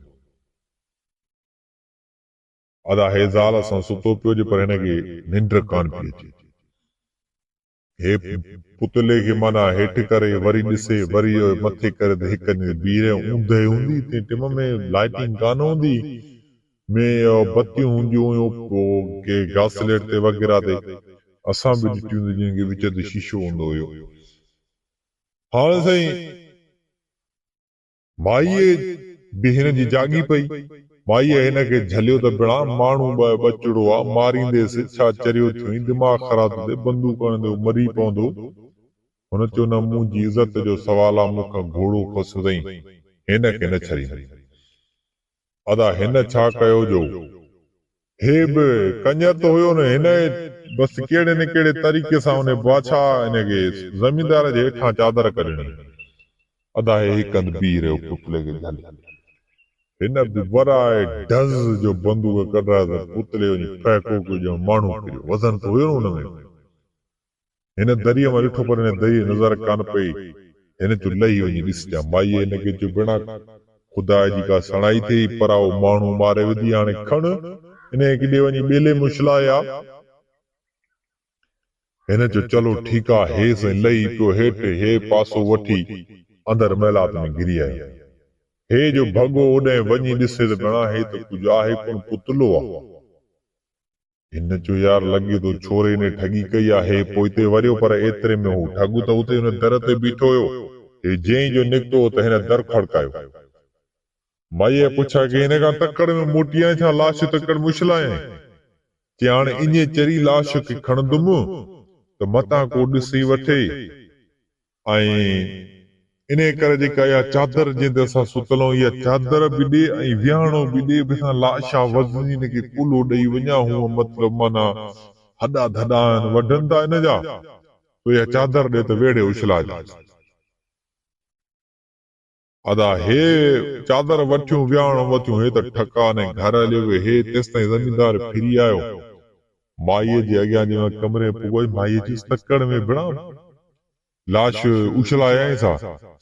S1: अदा हे ज़ाल सां सुतो पियो हुजे पर हिनखे निंड कान पई अचे। हे पुतले खे माना हेठि करे वरी ॾिसे, वरी मथे करे त हिक बीह ऊंदहि हूंदी। तंहिं टाइम में लाइटिंग कान हूंदी, में बत्तियूं हूंदियूं हुयूं के घासलेट ते वग़ैरह ते असां बि ॾिठियूं जिनके विच ते शीशो हूंदो हुयो। हाणे साईं माईअ बि हिन जी जागी पई। माईअ हिन खे झलियो त बिना माण्हू बचड़ो आहे, मारींदेसि, छा चरियो थियो, दिमाग़ ख़राब थी बंदूक हणंदो मरी पवंदो। हुन चयो न, मुंहिंजी इज़त जो सवाल आहे, मूंखां घोड़ो खसो अथई, हिन खे न छॾींदुमि। अदा हिन छा कयो जो हे बि कंजर त हुयो न, हिन बसि कहिड़े न कहिड़े तरीक़े सां उन बादशाह हिनखे ज़मींदार जे हेठां चादर कढणी। अदा हे हिकु हंधि बीह रहियो पुतले खे झले। हिन बि वराए ढज़ जो बंदूक कढाए त पुतले वञी फेको जो माण्हू फिरियो, वज़न त हुयो न हुनमें। हिन दरीअ मां ॾिठो पर हिन दरीअ नज़र कान पई। हिन चयो लही वञी ॾिसजां। माईअ हिनखे चयो बिना खुदा जी का सणाई थी, पर माण्हू मारे विधी, हाणे खण हिन किॾे वञी ॿेले मुछलाया। हिन चयो चलो ठीकु आहे। हे साईं लही पियो हेठि, हे पासो वठी अंदर महिलात में घिरी आयो। हे जो भॻो ओॾे वञी ॾिसे त बिना हे त कुझु आहे कोन, पुतलो आहे। हिन चयो यार लॻे थो छोरे ने ठगी कई आहे। हे पोइ हिते वरियो पर एतिरे में हू ठॻू त उते हुन दर ते बीठो हुयो। हे जंहिं जो निकितो त हिन दर खड़कायो। माईअ पुछा कि हिन खां तकड़ में मोटी आहीं छा, लाश तकड़ मुछलाए? चई हाणे इने चरी लाश खे खणंदुमि त मतां को ॾिसी वठे, ऐं इन करे जेका इहा चादर जंहिं असां सुतल आहियूं, इहा चादर बि ॾे ऐं विहाणो बि ॾे, बिना लाशा वज़नी हिनखे कुलो ॾेई वञा। हूअ मतिलब माना हॾा धॾा वढनि था हिन जा, तो इहा चादर ॾे त वेड़े उछलाए। अदा हे चादर वठियूं, विहाणो वठियूं, हे त ठकाने घर हलियो वियो। हे तेसिताईं ज़मींदार फिरी आयो। माईअ जे अॻियां जंहिं कमरे पुॻो, माईअ चयुसि तकड़ में बिना लाश उछलाए सा।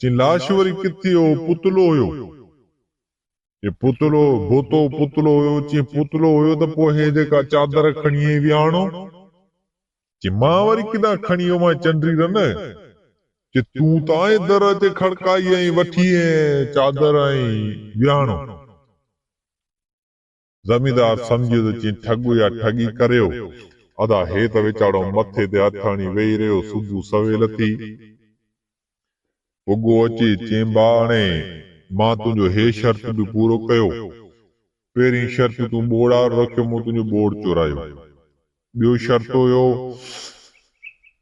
S1: चई लाश वरी किथे हो, पुतलो हुयो। ये पुतलो बोतो पुतलो हुयो। चई पुतलो हुयो त पोइ हे जेका चादर खणी विहाणो। चई मां वरी किथां खणी वियो मां चंडरी रन। चई तूं त आहीं दर ते खड़काई ऐं वठी चादर ऐं विहाणो। ज़मींदार सम्झियो त चई ठॻो या ठगी करियो। अदा हे त वेचाड़ो मथे ते हथ हणी वेही रहियो सुबुह सवेल थी उगो अची चेंबा हाणे मां तुंहिंजो हे शर्त बि पूरो कयो। पहिरीं शर्त तूं बोड़ा रखियो मूं तुंहिंजो बोड़ चुरायो। ॿियो शर्त हुयो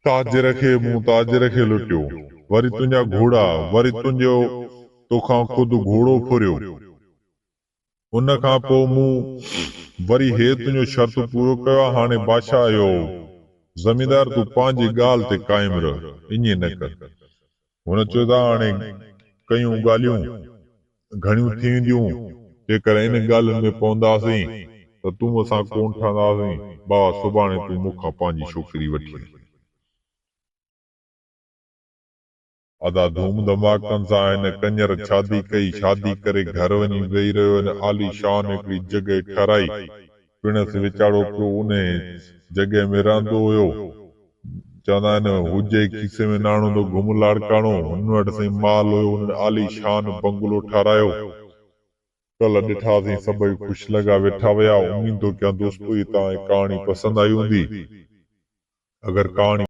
S1: ताजर खे मूं ताजर खे लुटियो। वरी तुंहिंजा घोड़ा वरी तुंहिंजो तोखां खुद घोड़ो फुरियो। उन खां पोइ मूं वरी हे तुंहिंजो शर्त पूरो कयो। हाणे बादशाह आयो ज़मींदार तूं पंहिंजी ॻाल्हि ते क़ाइम रह, ईअं न कर। हुन चयो त हाणे कयूं ॻाल्हियूं घणियूं थी वेंदियूं जेकर इन ॻाल्हियुनि में पवंदासीं त तूं असां कोन ठहंदासीं। बाबा सुभाणे तूं मूंखां पंहिंजी छोकिरी वठी। अदा धूम धमाकनि सां हिन कंजर शादी कई। शादी करे घर वञी वेही रहियो हिन आलीशान हिकिड़ी जॻह ठहिराई। पिणस वीचारो पियो उन जॻह में रहंदो हुयो। चवंदा आहिनि हुजे खीसे में नाणो तो घुम लाड़काणो। हुन वटि साईं माल हुयो। हुन आलीशान बंगलो ठारायो। कल ॾिठासीं सभई ख़ुशि लॻा वेठा विया। उम्मीद तो कयां दोस्तो ये तव्हांखे कहाणी पसंदि आई हूंदी। अगर कहाणी